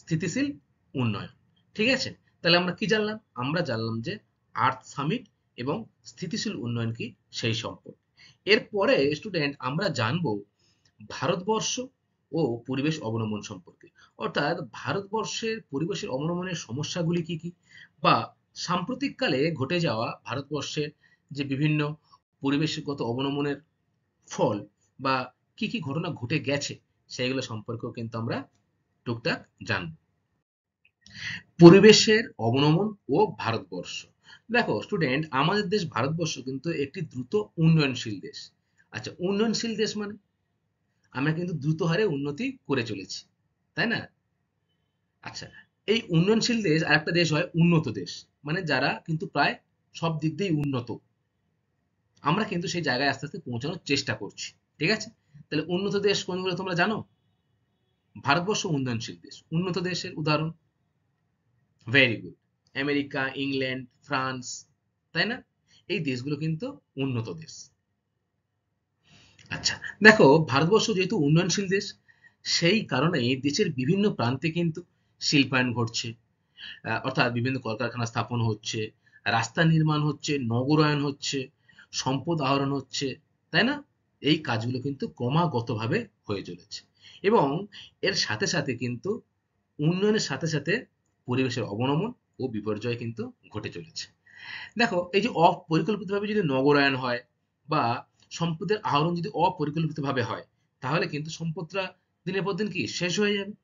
স্থিতিশীল উন্নয়ন। ঠিক আছে, তাহলে আমরা কি জানলাম, আমরা জানলাম যে আর্থ সামিট এবং স্থিতিশীল উন্নয়ন কি সেই সম্পর্কে। এরপরে স্টুডেন্ট আমরা জানবো ভারতবর্ষ ও পরিবেশ অবলম্বন সম্পর্কে, অর্থাৎ ভারতবর্ষের পরিবেশের অবলম্বনের সমস্যাগুলি কি কি, বা সাম্প্রতিককালে ঘটে যাওয়া ভারতবর্ষের যে বিভিন্ন পরিবেশগত অবলম্বনের ফল বা কি কি ঘটনা ঘটে গেছে সেগুলো সম্পর্কেও কিন্তু আমরা টুকটাক জানব। পরিবেশের অবনমন ও ভারতবর্ষ। দেখো স্টুডেন্ট আমাদের দেশ ভারতবর্ষ কিন্তু একটি দ্রুত উন্নয়নশীল দেশ। আচ্ছা, উন্নয়নশীল দেশ মানে আমরা কিন্তু দ্রুত হারে উন্নতি করে চলেছি, তাই না? আচ্ছা, এই উন্নয়নশীল দেশ আরেকটা দেশ হয় উন্নত দেশ, মানে যারা কিন্তু প্রায় সব দিক দিয়েই উন্নত। আমরা কিন্তু সেই জায়গায় আস্তে আস্তে পৌঁছানোর চেষ্টা করছি। ঠিক আছে, তাহলে উন্নত দেশ কোনগুলো তোমরা জানো? ভারতবর্ষ উন্নয়নশীল দেশ। উন্নত দেশের উদাহরণ, very good, America, England, France, তাই না? এই দেশগুলো কিন্তু উন্নত দেশ। আচ্ছা, দেখো ভারতবর্ষ যেহেতু উন্নয়নশীল দেশ, সেই কারণে দেশের বিভিন্ন প্রান্তে কিন্তু শিল্পায়ন ঘটছে, অর্থাৎ বিভিন্ন কলকারখানা স্থাপন হচ্ছে, রাস্তা নির্মাণ হচ্ছে, নগরায়ন হচ্ছে, সম্পদ আহরণ হচ্ছে, তাই না? এই কাজগুলো কিন্তু ক্রমাগতভাবে হয়ে চলেছে এবং এর সাথে সাথে কিন্তু উন্নয়নের সাথে সাথে পরিবেশের অবনমন ও বিপর্যয় কিন্তু ঘটে চলেছে। দেখো এই যে অপরিকল্পিতভাবে যদি নগরায়ন হয় বা সম্পদের আহরণ যদি অপরিকল্পিতভাবে হয়, তাহলে কিন্তু সম্পদটা দিনের পর দিন কি শেষ হয়ে যাবে।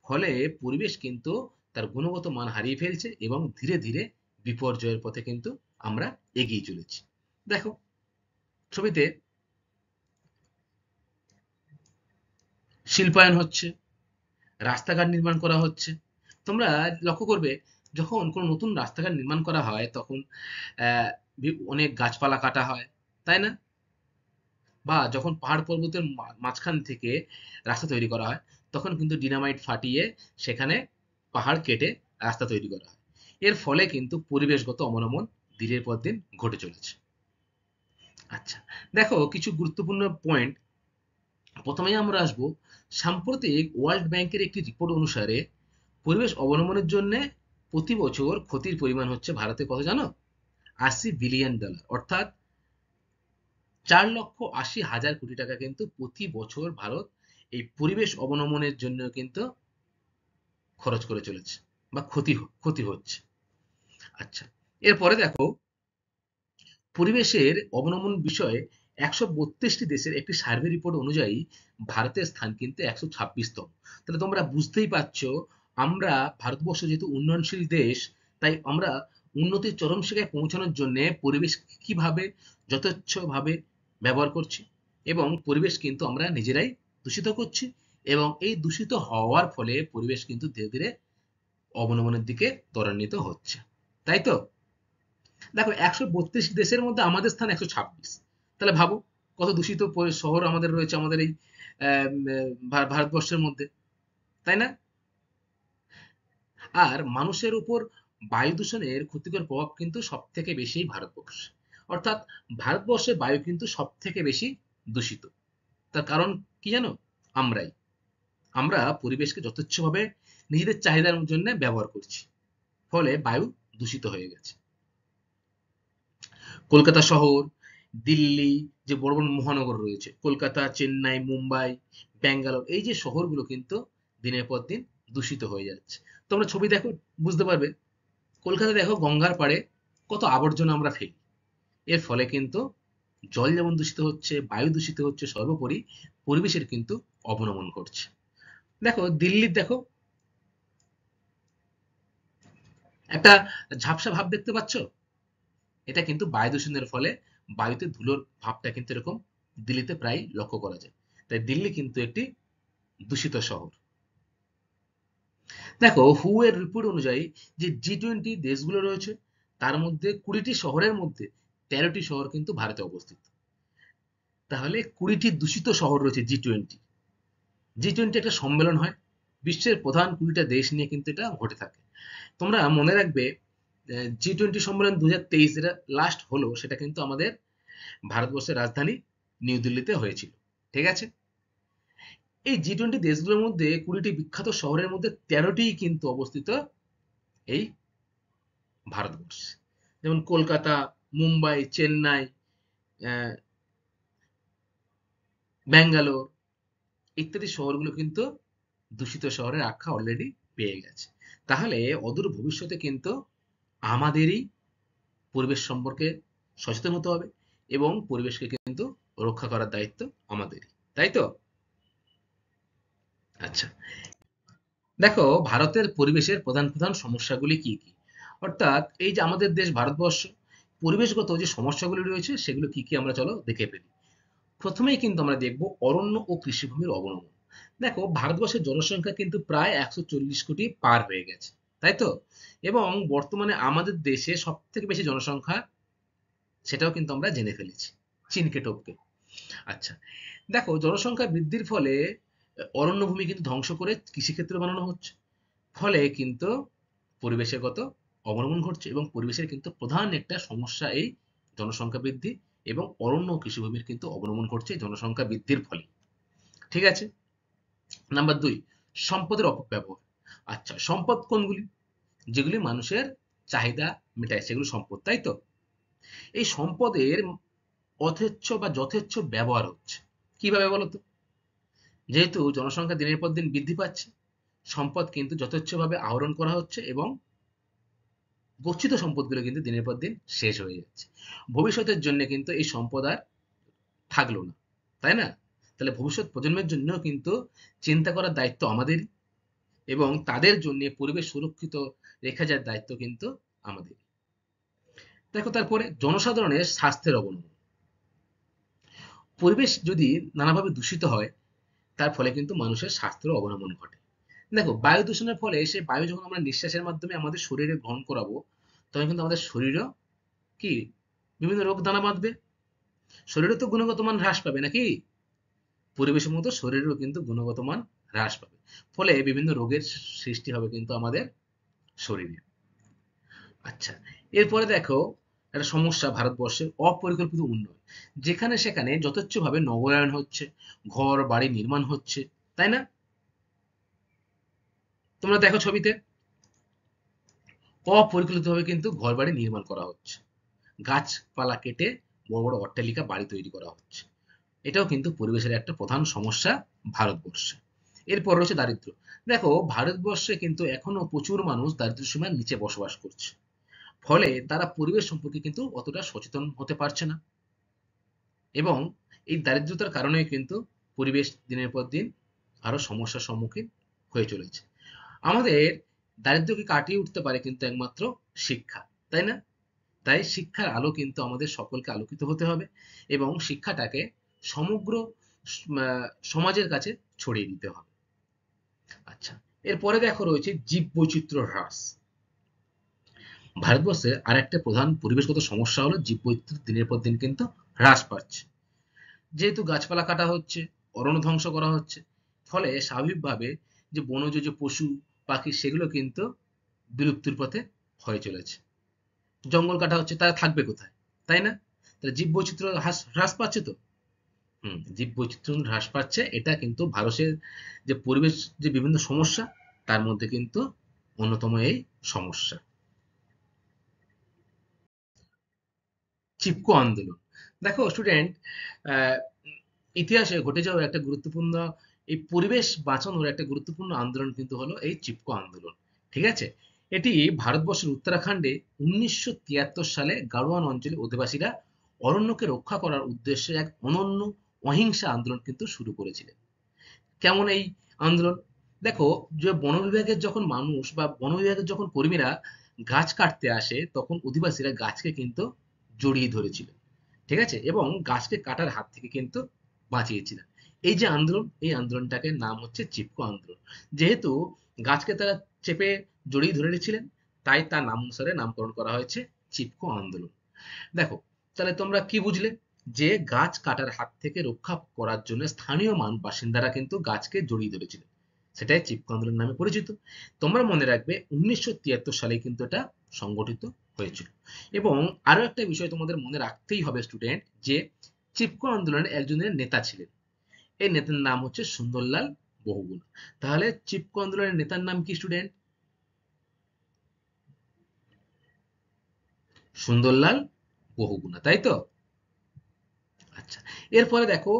ফলে পরিবেশ কিন্তু তার গুণগত মান হারিয়ে ফেলছে এবং ধীরে ধীরে বিপর্যয়ের পথে কিন্তু আমরা এগিয়ে চলেছি। দেখো ছবিতে শিল্পায়ন হচ্ছে, রাস্তাঘাট নির্মাণ করা হচ্ছে। তোমরা লক্ষ্য করবে যখন কোনো নতুন রাস্তাঘাট নির্মাণ করা হয় তখন অনেক গাছপালা কাটা হয়, তাই না? বা যখন পাহাড় পর্বতের মাঝখান থেকে রাস্তা তৈরি করা হয় তখন কিন্তু ডিনামাইট ফাটিয়ে সেখানে পাহাড় কেটে রাস্তা তৈরি করা হয়। এর ফলে কিন্তু পরিবেশগত অবনমন দিনের পর দিন ঘটে চলেছে। আচ্ছা, দেখো কিছু গুরুত্বপূর্ণ পয়েন্ট। প্রথমেই আমরা আসবো সাম্প্রতিক ওয়ার্ল্ড ব্যাংকের একটি রিপোর্ট অনুসারে পরিবেশ অবনমনের জন্য প্রতি বছর ক্ষতির পরিমাণ হচ্ছে ভারতে কত জানো, $80 বিলিয়ন, অর্থাৎ 4,80,000 কোটি টাকা কিন্তু প্রতি বছর ভারত এই পরিবেশ অবনমনের জন্য কিন্তু খরচ করে চলেছে বা ক্ষতি হচ্ছে। আচ্ছা, এরপরে দেখো পরিবেশের অবনমন বিষয়ে 132টি দেশের একটি সার্ভে রিপোর্ট অনুযায়ী ভারতের স্থান কিন্তু 126তম। তাহলে তোমরা বুঝতেই পারছো আমরা ভারতবর্ষ যেহেতু উন্নয়নশীল দেশ, তাই আমরা উন্নতির চরম শিখরে পৌঁছানোর জন্য পরিবেশ কিভাবে যথেচ্ছভাবে ব্যবহার করছি এবং পরিবেশ কিন্তু আমরা নিজেরাই দূষিত করছি এবং এই দূষিত হওয়ার ফলে পরিবেশ কিন্তু ধীরে ধীরে অবনমনের দিকে ত্বরান্বিত হচ্ছে, তাই তো? দেখো 132 দেশের মধ্যে আমাদের স্থান 126। তাহলে ভাবো কত দূষিত শহর আমাদের রয়েছে আমাদের এই ভারতবর্ষের মধ্যে, তাই না? আর মানুষের উপর বায়ু দূষণের ক্ষতিকর প্রভাব কিন্তু সব থেকে বেশি ভারতবর্ষে। অর্থাৎ ভারতবর্ষে বায়ু কিন্তু সব থেকে বেশি দূষিত। তার কারণ কি জানো? আমরাই। আমরা পরিবেশকে যথেচ্ছভাবে নিজেদের চাহিদার জন্য ব্যবহার করছি, ফলে বায়ু দূষিত হয়ে গেছে। কলকাতা শহর, দিল্লি, যে বড় বড় মহানগর রয়েছে, কলকাতা, চেন্নাই, মুম্বাই, ব্যাঙ্গালোর, এই যে শহরগুলো কিন্তু দিনের পর দিন দূষিত হয়ে যাচ্ছে। তোমরা ছবি দেখো, বুঝতে পারবে। কলকাতা দেখো, গঙ্গার পাড়ে কত আবর্জনা আমরা ফেলি। এর ফলে কিন্তু জল যেমন দূষিত হচ্ছে, বায়ু দূষিত হচ্ছে, সর্বোপরি পরিবেশের কিন্তু অবনমন ঘটছে। দেখো দিল্লির, দেখো একটা ঝাপসা ভাব দেখতে পাচ্ছ? এটা কিন্তু বায়ু দূষণের ফলে বায়ুতে ধুলোর ভাবটা কিন্তু এরকম দিল্লিতে প্রায় লক্ষ্য করা যায়। তাই দিল্লি কিন্তু একটি দূষিত শহর। দেখো হু এর রিপোর্ট অনুযায়ী যে G20 দেশগুলো রয়েছে, তার মধ্যে 20টি শহরের মধ্যে 13টি শহর কিন্তু ভারতে অবস্থিত। তাহলে 20টি দূষিত শহর রয়েছে G20। G20 একটা সম্মেলন হয়, বিশ্বের প্রধান 20টা দেশ নিয়ে কিন্তু এটা ঘটে থাকে। তোমরা মনে রাখবে, G20 সম্মেলন 2023 যেটা লাস্ট হলো, সেটা কিন্তু আমাদের ভারতবর্ষের রাজধানী নিউ দিল্লিতে হয়েছিল। ঠিক আছে? এই G20 দেশগুলোর মধ্যে 20টি বিখ্যাত শহরের মধ্যে 13টি কিন্তু অবস্থিত এই ভারতবর্ষে। যেমন কলকাতা, মুম্বাই, চেন্নাই, আহ, ব্যাঙ্গালোর ইত্যাদি শহরগুলো কিন্তু দূষিত শহরের আখ্যা অলরেডি পেয়ে গেছে। তাহলে অদূর ভবিষ্যতে কিন্তু আমাদেরই পরিবেশ সম্পর্কে সচেতন হতে হবে, এবং পরিবেশকে কিন্তু রক্ষা করার দায়িত্ব আমাদেরই। তাই তো? আচ্ছা, দেখো ভারতের পরিবেশের প্রধান প্রধান সমস্যাগুলি কি কি। অর্থাৎ এই যে আমাদের দেশ ভারতবর্ষ, পরিবেশগত যে সমস্যাগুলি রয়েছে সেগুলো কি কি আমরা চলো দেখে ফেলি। প্রথমেই কিন্তু আমরা দেখব অরণ্য ও কৃষিভূমির অবনমন। দেখো ভারতবর্ষের জনসংখ্যা কিন্তু প্রায় 140 কোটি পার হয়ে গেছে, তাই তো? এবং বর্তমানে আমাদের দেশে সব থেকে বেশি জনসংখ্যা, সেটাও কিন্তু আমরা জেনে ফেলেছি, চীনকে টপকে। আচ্ছা, দেখো জনসংখ্যা বৃদ্ধির ফলে অরণ্যভূমি কিন্তু ধ্বংস করে কৃষিক্ষেত্র বানানো হচ্ছে, ফলে কিন্তু পরিবেশগত অবনমন ঘটছে, এবং পরিবেশের কিন্তু প্রধান একটা সমস্যা এই জনসংখ্যা বৃদ্ধি, এবং অরণ্য ও কৃষিভূমির কিন্তু অবনমন ঘটছে এই জনসংখ্যা বৃদ্ধির ফলে। ঠিক আছে? নাম্বার 2, সম্পদের অপব্যবহার। আচ্ছা, সম্পদ কোনগুলি? যেগুলি মানুষের চাহিদা মেটায় সেগুলো সম্পদ, তাই তো? এই সম্পদের অথেচ্ছ বা যথেচ্ছ ব্যবহার হচ্ছে। কিভাবে বলো তো? যেহেতু জনসংখ্যা দিনের পর দিন বৃদ্ধি পাচ্ছে, সম্পদ কিন্তু যথেচ্ছভাবে আহরণ করা হচ্ছে, এবং গচ্ছিত সম্পদগুলো কিন্তু দিনের পর দিন শেষ হয়ে যাচ্ছে। ভবিষ্যতের জন্য কিন্তু এই সম্পদ আর থাকলো না, তাই না? তাহলে ভবিষ্যৎ প্রজন্মের জন্য কিন্তু চিন্তা করার দায়িত্ব আমাদেরই, এবং তাদের জন্য পরিবেশ সুরক্ষিত রেখে যাওয়ার দায়িত্ব কিন্তু আমাদের। দেখো তারপরে জনসাধারণের স্বাস্থ্যের অবনমন। পরিবেশ যদি নানাভাবে দূষিত হয়, তার ফলে কিন্তু মানুষের স্বাস্থ্যের অবনমন ঘটে। দেখো বায়ু দূষণের ফলে সে বায়ু যখন আমরা নিঃশ্বাসের মাধ্যমে আমাদের শরীরে গ্রহণ করাবো, তখন কিন্তু আমাদের শরীরও কি বিভিন্ন রোগ দানা বাঁধবে। শরীরের তো গুণগত মান হ্রাস পাবে নাকি? পরিবেশের মতো শরীরেরও কিন্তু গুণগত মান হ্রাস পাবে, ফলে বিভিন্ন রোগের সৃষ্টি হবে কিন্তু আমাদের শরীরে। আচ্ছা, এরপরে দেখো একটা সমস্যা ভারতবর্ষের অপরিকল্পিত উন্নয়ন। যেখানে সেখানে যথেচ্ছভাবে নগরায়ন হচ্ছে, ঘর বাড়ি নির্মাণ হচ্ছে, তাই না? তোমরা দেখো ছবিতে, অপরিকল্পিতভাবে কিন্তু ঘর বাড়ি নির্মাণ করা হচ্ছে, গাছপালা কেটে বড় বড় অট্টালিকা বাড়ি তৈরি করা হচ্ছে। এটাও কিন্তু পরিবেশের একটা প্রধান সমস্যা ভারতবর্ষে। এরপর রয়েছে দারিদ্র্য। দেখো ভারতবর্ষে কিন্তু এখনো প্রচুর মানুষ দারিদ্র্য সীমার নিচে বসবাস করছে, ফলে তারা পরিবেশ সম্পর্কে কিন্তু অতটা সচেতন হতে পারছে না, এবং এই দারিদ্রতার কারণে কিন্তু পরিবেশ দিনের পর দিন আরো সমস্যার সম্মুখীন হয়ে চলেছে। আমাদের দারিদ্র্যকে কাটিয়ে উঠতে পারে কিন্তু একমাত্র শিক্ষা, তাই না? তাই শিক্ষার আলো কিন্তু আমাদের সকলকে আলোকিত হতে হবে, এবং শিক্ষাটাকে সমগ্র সমাজের কাছে ছড়িয়ে দিতে হবে। আচ্ছা, এরপরে দেখো রয়েছে জীববৈচিত্র্য হ্রাস। ভারতবর্ষের আরেকটা প্রধান পরিবেশগত সমস্যা হলো জীববৈচিত্র্য দিনের পর দিন কিন্তু হ্রাস পাচ্ছে। যেহেতু গাছপালা কাটা হচ্ছে, অরণ্য ধ্বংস করা হচ্ছে, ফলে স্বাভাবিকভাবে যে বনজ যে পশু পাখি সেগুলো কিন্তু বিলুপ্তির পথে হয়ে চলেছে। জঙ্গল কাটা হচ্ছে, তারা থাকবে কোথায়, তাই না? তাহলে জীববৈচিত্র্য হ্রাস পাচ্ছে তো। জীববৈচিত্র্য হ্রাস পাচ্ছে, এটা কিন্তু ভারতের যে পরিবেশ যে বিভিন্ন সমস্যা, তার মধ্যে কিন্তু অন্যতম এই সমস্যা। চিপকো আন্দোলন, দেখো স্টুডেন্ট, ইতিহাসে ঘটে যাওয়া একটা গুরুত্বপূর্ণ, এই পরিবেশ বাঁচানোর একটা গুরুত্বপূর্ণ আন্দোলন কিন্তু হলো এই চিপকো আন্দোলন। ঠিক আছে? এটি ভারতবর্ষের উত্তরাখণ্ডে 1973 সালে গাড়োয়ান অঞ্চলে অধিবাসীরা অরণ্যকে রক্ষা করার উদ্দেশ্যে এক অনন্য অহিংসা আন্দোলন কিন্তু শুরু করেছিলেন। কেমন এই আন্দোলন? দেখো, যে বন বিভাগের যখন মানুষ বা বন বিভাগের যখন কর্মীরা গাছ কাটতে আসে, তখন অধিবাসীরা গাছকে কিন্তু জড়িয়ে ধরেছিল। ঠিক আছে? এবং গাছকে কাটার হাত থেকে কিন্তু বাঁচিয়েছিলেন। এই যে আন্দোলন, এই আন্দোলনটাকে নাম হচ্ছে চিপকো আন্দোলন। যেহেতু গাছকে তারা চেপে জড়িয়ে ধরে রেখেছিলেন, তাই তার নাম অনুসারে নামকরণ করা হয়েছে চিপকো আন্দোলন। দেখো, তাহলে তোমরা কি বুঝলে? যে গাছ কাটার হাত থেকে রক্ষা করার জন্য স্থানীয় বাসিন্দারা কিন্তু গাছকে জড়িয়ে ধরেছিলেন, সেটাই চিপকো আন্দোলন নামে পরিচিত। তোমরা মনে রাখবে 1973 সালে কিন্তু এটা সংগঠিত হয়েছিল। এবং আরো একটা বিষয় তোমাদের মনে রাখতেই হবে স্টুডেন্ট, যে চিপকো আন্দোলনের একজনের নেতা ছিলেন। এই নেতার নাম হচ্ছে সুন্দরলাল বহুগুণা। তাহলে চিপকো আন্দোলনের নেতার নাম কি স্টুডেন্ট? সুন্দরলাল বহুগুণা, তাই তো? আচ্ছা, এরপরে দেখো,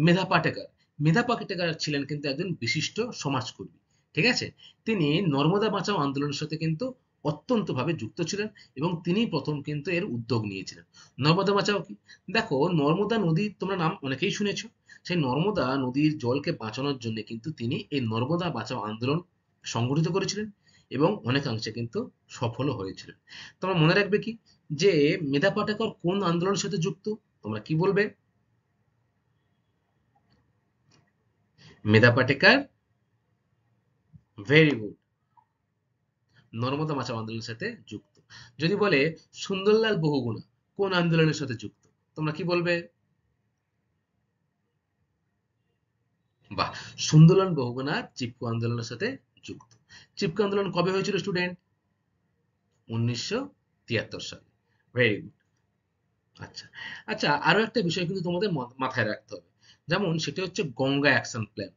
মেধা পাটেকার। মেধা পাটেকার ছিলেন কিন্তু একজন বিশিষ্ট সমাজকর্মী। ঠিক আছে? তিনি নর্মদা বাঁচাও আন্দোলনের সাথে কিন্তু অত্যন্তভাবে যুক্ত ছিলেন, এবং তিনি প্রথম কিন্তু এর উদ্যোগ নিয়েছিলেন। নর্মদা বাঁচাও কি? দেখো, নর্মদা নদী তোমরা নাম অনেকেই শুনেছ। সেই নর্মদা নদীর জলকে বাঁচানোর জন্য কিন্তু তিনি এই নর্মদা বাঁচাও আন্দোলন সংগঠিত করেছিলেন, এবং অনেকাংশে কিন্তু সফলও হয়েছিলেন। তোমরা মনে রাখবে কি, যে মেধা পাটেকর কোন আন্দোলনের সাথে যুক্ত? তোমরা কি বলবে? মেধা পাটেকার, ভেরি গুড, নর্মদা বাঁচাও আন্দোলনের সাথে যুক্ত। যদি বলে সুন্দরলাল বহুগুণা কোন আন্দোলনের সাথে যুক্ত, তোমরা কি বলবে? বাহ, সুন্দরলাল বহুগুণা চিপকো আন্দোলনের সাথে যুক্ত। চিপকো আন্দোলন কবে হয়েছিল স্টুডেন্ট? 1973 সালে। Very good. আচ্ছা, আচ্ছা, আরো একটা বিষয় কিন্তু তোমাদের মাথায় রাখতে হবে, যেমন সেটা হচ্ছে Ganga action plan.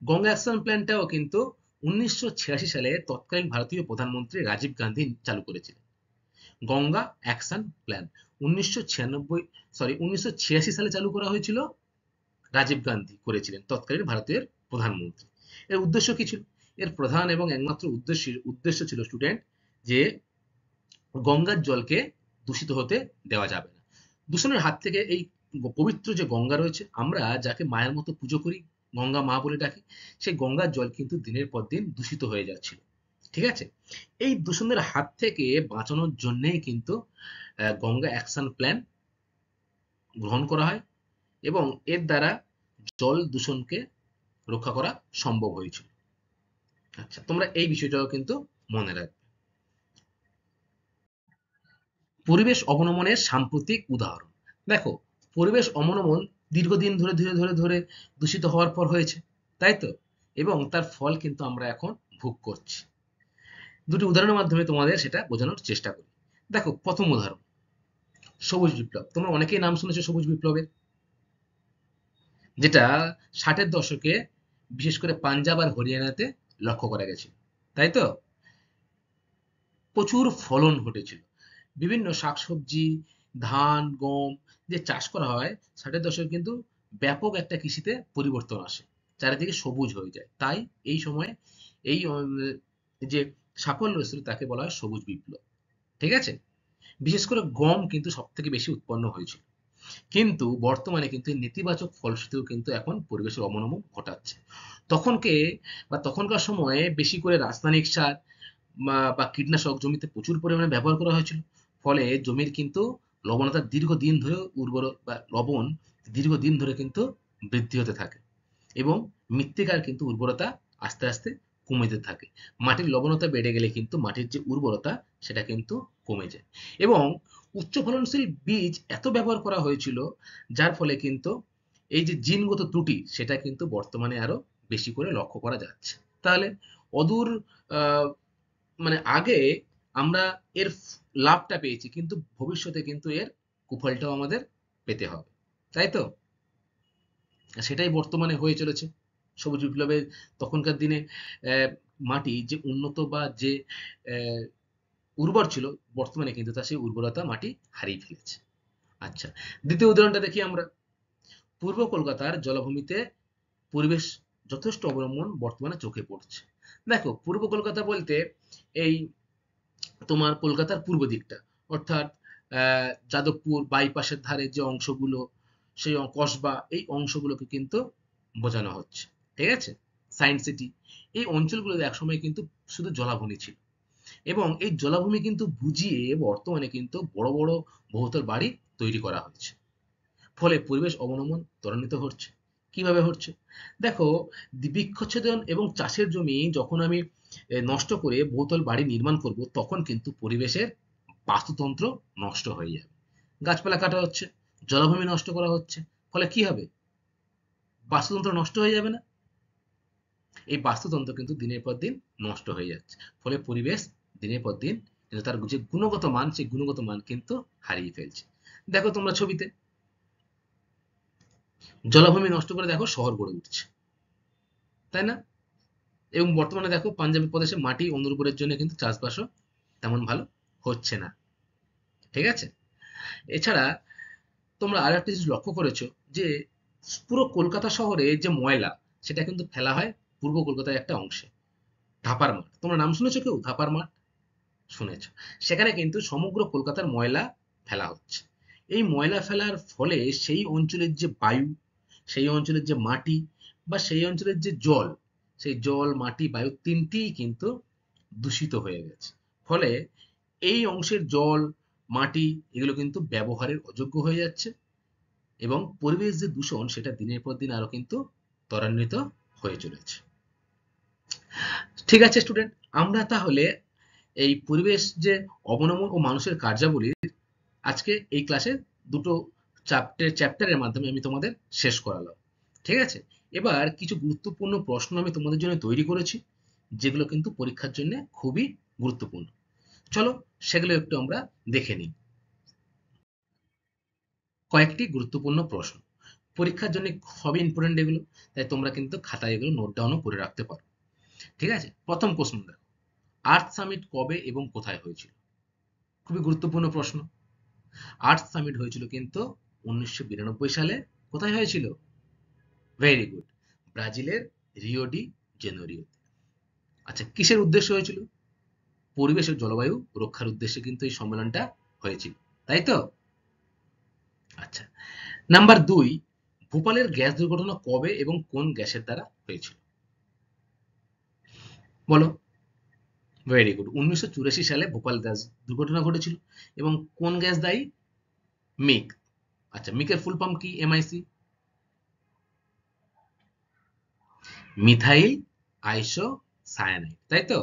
Ganga action প্ল্যানটাও কিন্তু 1986 সালে তৎকালীন ভারতীয় প্রধানমন্ত্রী রাজীব গান্ধী চালু করেছিলেন। গঙ্গা অ্যাকশন প্ল্যান 1986 সালে চালু করা হয়েছিল, রাজীব গান্ধী করেছিলেন, তৎকালীন ভারতের প্রধানমন্ত্রী। এর উদ্দেশ্য কি ছিল? এর প্রধান এবং একমাত্র উদ্দেশ্য ছিল স্টুডেন্ট, যে গঙ্গার জলকে দূষিত হতে দেওয়া যাবে না। দূষণের হাত থেকে এই পবিত্র যে গঙ্গা রয়েছে, আমরা যাকে মায়ের মতো পুজো করি, গঙ্গা মা বলে ডাকি, সেই গঙ্গার জল কিন্তু দিনের পর দিন দূষিত হয়ে যাচ্ছিল। ঠিক আছে? এই দূষণের হাত থেকে বাঁচানোর জন্যেই কিন্তু গঙ্গা অ্যাকশন প্ল্যান গ্রহণ করা হয়, এবং এর দ্বারা জল দূষণকে রক্ষা করা সম্ভব হয়েছিল। আচ্ছা, তোমরা এই বিষয়টাও কিন্তু মনে রাখবে। পরিবেশ অবনমনের সাম্প্রতিক উদাহরণ। দেখো, পরিবেশ অবনমন দীর্ঘদিন ধরে ধীরে ধরে ধরে দূষিত হওয়ার পর হয়েছে, তাই তো? এবং তার ফল কিন্তু আমরা এখন ভোগ করছি। দুটি উদাহরণের মাধ্যমে তোমাদের সেটা বোঝানোর চেষ্টা করি। দেখো, প্রথম উদাহরণ, সবুজ বিপ্লব। তোমরা অনেকেই নাম শুনেছো সবুজ বিপ্লবের, যেটা 60-এর দশকে বিশেষ করে পাঞ্জাব আর হরিয়ানাতে লক্ষ্য করা গেছে, তাই তো? প্রচুর ফলন ঘটেছিল, বিভিন্ন শাকসবজি, ধান, গম যে চাষ করা হয়, 60-এর দশকে কিন্তু ব্যাপক একটা কৃষিতে পরিবর্তন আসে, চারিদিকে সবুজ হয়ে যায়। তাই এই সময়ে এই যে সাফল্য এসেছিল তাকে বলা হয় সবুজ বিপ্লব। ঠিক আছে? বিশেষ করে গম কিন্তু সব থেকে বেশি উৎপন্ন হয়েছিল। কিন্তু বর্তমানে কিন্তু এই নেতিবাচক ফলশ্রুতিও কিন্তু এখন পরিবেশের অবনমন ঘটাচ্ছে। তখনকে বা তখনকার সময়ে বেশি করে রাসায়নিক সার বা কীটনাশক জমিতে প্রচুর পরিমাণে ব্যবহার করা হয়েছিল। ফলে জমির কিন্তু লবণতা দীর্ঘদিন ধরে উর্বর বা লবণ দীর্ঘদিন ধরে কিন্তু বৃদ্ধি হতে থাকে, এবং মৃত্তিকার কিন্তু উর্বরতা আস্তে আস্তে কমে যেতে থাকে। মাটির লবণতা বেড়ে গেলে কিন্তু মাটির যে উর্বরতা, সেটা কিন্তু কমে যায়। এবং উচ্চ ফলনশীল বীজ এত ব্যবহার করা হয়েছিল, যার ফলে কিন্তু এই যে জিনগত ত্রুটি, সেটা কিন্তু বর্তমানে আরো বেশি করে লক্ষ্য করা যাচ্ছে। তাহলে অদূর মানে আগে আমরা এর লাভটা পেয়েছি, কিন্তু ভবিষ্যতে কিন্তু এর কুফলটাও আমাদের পেতে হবে, তাই তো? সেটাই বর্তমানে হয়ে চলেছে। সবুজ বিপ্লবের তখনকার দিনে মাটি যে উন্নত বা যে আহ, উর্বর ছিল, বর্তমানে কিন্তু তার সেই উর্বরতা মাটি হারিয়ে ফেলেছে। আচ্ছা, দ্বিতীয় উদাহরণটা দেখি আমরা। পূর্ব কলকাতার জলাভূমিতে পরিবেশ যথেষ্ট অবলম্বন বর্তমানে চোখে পড়ছে। দেখো, পূর্ব কলকাতা বলতে এই তোমার কলকাতার পূর্ব দিকটা, অর্থাৎ যাদবপুর বাইপাসের ধারে যে অংশগুলো, সেই কসবা, এই অংশগুলোকে কিন্তু বোঝানো হচ্ছে। ঠিক আছে? সায়েন্স সিটি, এই অঞ্চলগুলোতে একসময় কিন্তু শুধু জলাভূমি ছিল, এবং এই জলাভূমি কিন্তু বুঝিয়ে বর্তমানে কিন্তু বড় বড় বহুতল বাড়ি তৈরি করা হয়েছে। ফলে পরিবেশ অবনমন ত্বরান্বিত হচ্ছে। কিভাবে হচ্ছে? দেখো, বৃক্ষচ্ছেদন এবং চাষের জমি যখন আমি নষ্ট করে বহুতল বাড়ি নির্মাণ করব, তখন কিন্তু পরিবেশের বাস্তুতন্ত্র নষ্ট হয়ে যাবে। গাছপালা কাটা হচ্ছে, জলাভূমি নষ্ট করা হচ্ছে, ফলে কি হবে? বাস্তুতন্ত্র নষ্ট হয়ে যাবে না? এই বাস্তুতন্ত্র কিন্তু দিনের পর দিন নষ্ট হয়ে যাচ্ছে, ফলে পরিবেশ দিনের পর দিন কিন্তু তার যে গুণগত মান, সেই গুণগত মান কিন্তু হারিয়ে ফেলছে। দেখো তোমরা ছবিতে, জলাভূমি নষ্ট করে দেখো শহর গড়ে উঠছে, তাই না? এবং বর্তমানে দেখো পাঞ্জাব প্রদেশে মাটি অনুর্বরের জন্য কিন্তু চাষবাসও তেমন ভালো হচ্ছে না। ঠিক আছে? এছাড়া তোমরা আর একটা জিনিস লক্ষ্য করেছো যে পুরো কলকাতা শহরে যে ময়লা, সেটা কিন্তু ফেলা হয় পূর্ব কলকাতার একটা অংশে, ধাপার মাঠ। তোমরা নাম শুনেছো কেউ ধাপার মাঠ? শুনেছ। সেখানে কিন্তু সমগ্র কলকাতার ময়লা ফেলা হচ্ছে। এই ময়লা ফেলার ফলে সেই অঞ্চলের যে বায়ু, সেই অঞ্চলের যে মাটি, বা সেই অঞ্চলের যে জল, সেই জল মাটি বায়ু তিনটিই কিন্তু দূষিত হয়ে গেছে। ফলে এই অংশের জল মাটি এগুলো কিন্তু ব্যবহারের অযোগ্য হয়ে যাচ্ছে, এবং পরিবেশ যে দূষণ, সেটা দিনের পর দিন আরো কিন্তু ত্বরান্বিত হয়ে চলেছে। ঠিক আছে স্টুডেন্ট, আমরা তাহলে এই পরিবেশ যে অবনমন ও মানুষের কার্যাবলী, আজকে এই ক্লাসে দুটো চ্যাপ্টারের মাধ্যমে আমি তোমাদের শেষ করালাম। ঠিক আছে? এবার কিছু গুরুত্বপূর্ণ প্রশ্ন আমি তোমাদের জন্য তৈরি করেছি, যেগুলো কিন্তু পরীক্ষার জন্য খুবই গুরুত্বপূর্ণ। চলো সেগুলো একটু আমরা দেখে নিই। কয়েকটি গুরুত্বপূর্ণ প্রশ্ন, পরীক্ষার জন্য খুবই ইম্পর্টেন্ট এগুলো, তাই তোমরা কিন্তু খাতায় এগুলো নোট ডাউনও করে রাখতে পারো। ঠিক আছে? প্রথম প্রশ্ন দেখো, আর্থ সামিট কবে এবং কোথায় হয়েছিল? খুবই গুরুত্বপূর্ণ প্রশ্ন। আর্থ সামিট হয়েছিল কিন্তু 1992 সালে। কোথায় হয়েছিল? ভেরি গুড, ব্রাজিলের রিও ডি জেনেরিওতে। আচ্ছা, কিসের উদ্দেশ্য হয়েছিল? পরিবেশ ও জলবায়ু রক্ষার উদ্দেশ্যে কিন্তু এই সম্মেলনটা হয়েছিল, তাই তো? আচ্ছা, নাম্বার 2, ভোপালের গ্যাস দুর্ঘটনা কবে এবং কোন গ্যাসের দ্বারা হয়েছিল? বলো। ভেরি গুড, 1984 সালে ভোপাল গ্যাস দুর্ঘটনা ঘটেছিল। এবং কোন গ্যাস দায়ী? মিক। আচ্ছা, মিকের ফুল ফর্ম কি? এমআইসি, মিথাইল আইসো সায়ানাইড, তাই তো?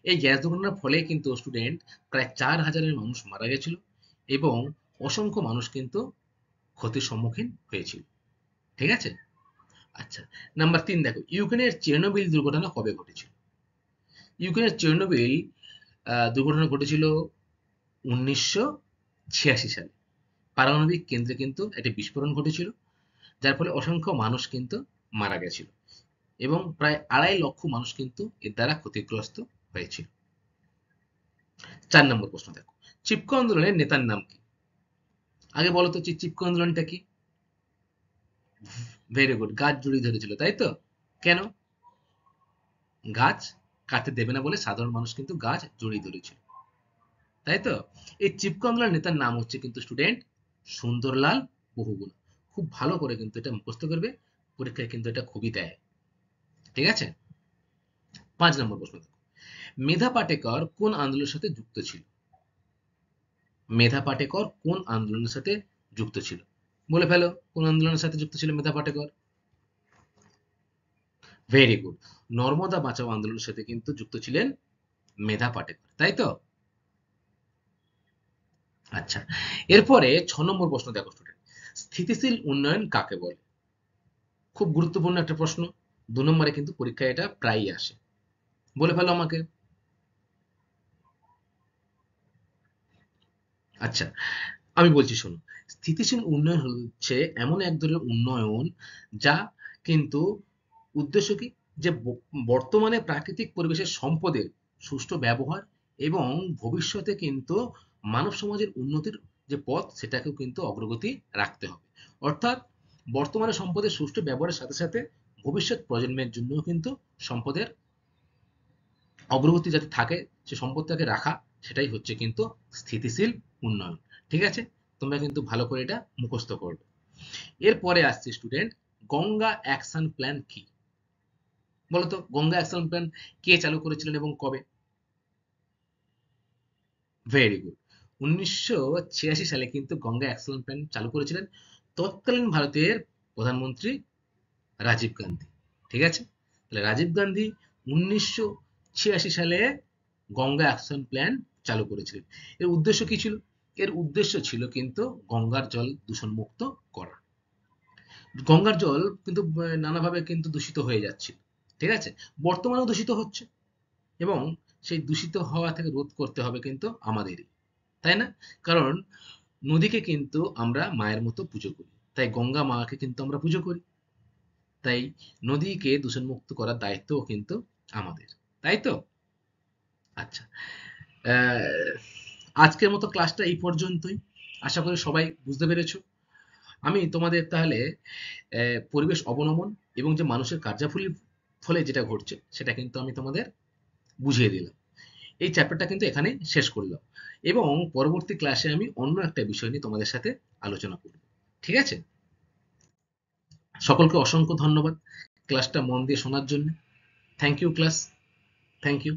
এই গ্যাস দুর্ঘটনার ফলে কিন্তু স্টুডেন্ট প্রায় 4,000 মানুষ মারা গেছিল, এবং অসংখ্য মানুষ কিন্তু ক্ষতির সম্মুখীন হয়েছিল। ঠিক আছে? আচ্ছা, নাম্বার 3 দেখো, ইউক্রেনের চেরনোবিল দুর্ঘটনা কবে ঘটেছিল? ইউক্রেনের চেরনোবিল দুর্ঘটনা ঘটেছিল 1986 সালে। পারমাণবিক কেন্দ্রে কিন্তু একটি বিস্ফোরণ ঘটেছিল, যার ফলে অসংখ্য মানুষ কিন্তু মারা গেছিল, এবং প্রায় 2.5 লক্ষ মানুষ কিন্তু এর দ্বারা ক্ষতিগ্রস্ত হয়েছিল। 4 নম্বর প্রশ্ন দেখো, চিপকো আন্দোলনের নেতার নাম কি? আগে বলো তো, চিপকো আন্দোলনটা কি? ভেরি গুড, গাছ জড়িয়ে ধরেছিল, তাই তো? কেন? গাছ কাটতে দেবে না বলে সাধারণ মানুষ কিন্তু গাছ জড়িয়ে ধরেছিল, তাই তো? এই চিপকো আন্দোলনের নেতার নাম হচ্ছে কিন্তু স্টুডেন্ট সুন্দরলাল বহুগুণা। খুব ভালো করে কিন্তু এটা মুখস্থ করবে, পরীক্ষায় কিন্তু এটা খুবই দেয়। ঠিক আছে? 5 নম্বর প্রশ্ন দেখো, মেধা পাটেকর কোন আন্দোলনের সাথে যুক্ত ছিল? মেধা পাটেকর কোন আন্দোলনের সাথে যুক্ত ছিল? বলে ফেলো, কোন আন্দোলনের সাথে যুক্ত ছিল মেধা পাটেকর? ভেরি গুড, নর্মদা বাঁচাও আন্দোলনের সাথে কিন্তু যুক্ত ছিলেন মেধা পাটেকর, তাই তো? আচ্ছা, এরপরে 6 নম্বর প্রশ্ন দেখো স্টুডেন্ট, স্থিতিশীল উন্নয়ন কাকে বলে? খুব গুরুত্বপূর্ণ একটা প্রশ্ন, 2 নম্বরে কিন্তু পরীক্ষায় এটা প্রায়ই আসে। বলে ফেলো আমাকে। আচ্ছা, আমি বলছি শোনো। স্থিতিশীল উন্নয়ন হচ্ছে এমন এক ধরনের উন্নয়ন যা কিন্তু উদ্দেশ্য কি, যে বর্তমানে প্রাকৃতিক পরিবেশের সম্পদের সুষ্ঠু ব্যবহার এবং ভবিষ্যতে কিন্তু মানব সমাজের উন্নতির যে পথ সেটাকেও কিন্তু অগ্রগতি রাখতে হবে। অর্থাৎ বর্তমানে সম্পদের সুষ্ঠু ব্যবহারের সাথে সাথে ভবিষ্যৎ প্রজন্মের জন্য কিন্তু সম্পদের অগ্রগতি যাতে থাকে, সে সম্পদটাকে রাখা, সেটাই হচ্ছে কিন্তু স্থিতিশীল উন্নয়ন। ঠিক আছে? তোমরা কিন্তু ভালো করে এটা মুখস্থ করবে। এরপরে আসছে স্টুডেন্ট, গঙ্গা অ্যাকশন প্ল্যান কি? বলতো গঙ্গা অ্যাকশন প্ল্যান কে চালু করেছিলেন এবং কবে? Very good. 1986 সালে কিন্তু গঙ্গা অ্যাকশন প্ল্যান চালু করেছিলেন তৎকালীন ভারতের প্রধানমন্ত্রী রাজীব গান্ধী। ঠিক আছে? তাহলে রাজীব গান্ধী 1986 সালে গঙ্গা অ্যাকশন প্ল্যান চালু করেছিলেন। এর উদ্দেশ্য কি ছিল? এর উদ্দেশ্য ছিল কিন্তু গঙ্গার জল দূষণমুক্ত করা। গঙ্গার জল কিন্তু নানাভাবে কিন্তু দূষিত হয়ে যাচ্ছিল। ঠিক আছে? বর্তমানেও দূষিত হচ্ছে, এবং সেই দূষিত হওয়া থেকে রোধ করতে হবে কিন্তু আমাদেরই। তাই না? কারণ নদীকে কিন্তু আমরা মায়ের মতো পুজো করি। তাই গঙ্গা মাকে কিন্তু আমরা পুজো করি। তাই নদীকে দূষণমুক্ত করার দায়িত্বও কিন্তু আমাদের। তাই তো? আচ্ছা। আহ, আজকের মতো ক্লাসটা এই পর্যন্তই। আশা করি সবাই বুঝতে পেরেছো। আমি তোমাদের তাহলে পরিবেশ অবনমন এবং যে মানুষের কার্যাবলীর ফলে যেটা ঘটছে সেটা কিন্তু আমি তোমাদের বুঝিয়ে দিলাম। এই চ্যাপ্টারটা কিন্তু এখানেই শেষ করলাম, এবং পরবর্তী ক্লাসে আমি অন্য একটা বিষয় নিয়ে তোমাদের সাথে আলোচনা করব। ঠিক আছে? সকলকে অসংখ্য ধন্যবাদ ক্লাসটা মন দিয়ে শোনার জন্য। Thank you class. Thank you.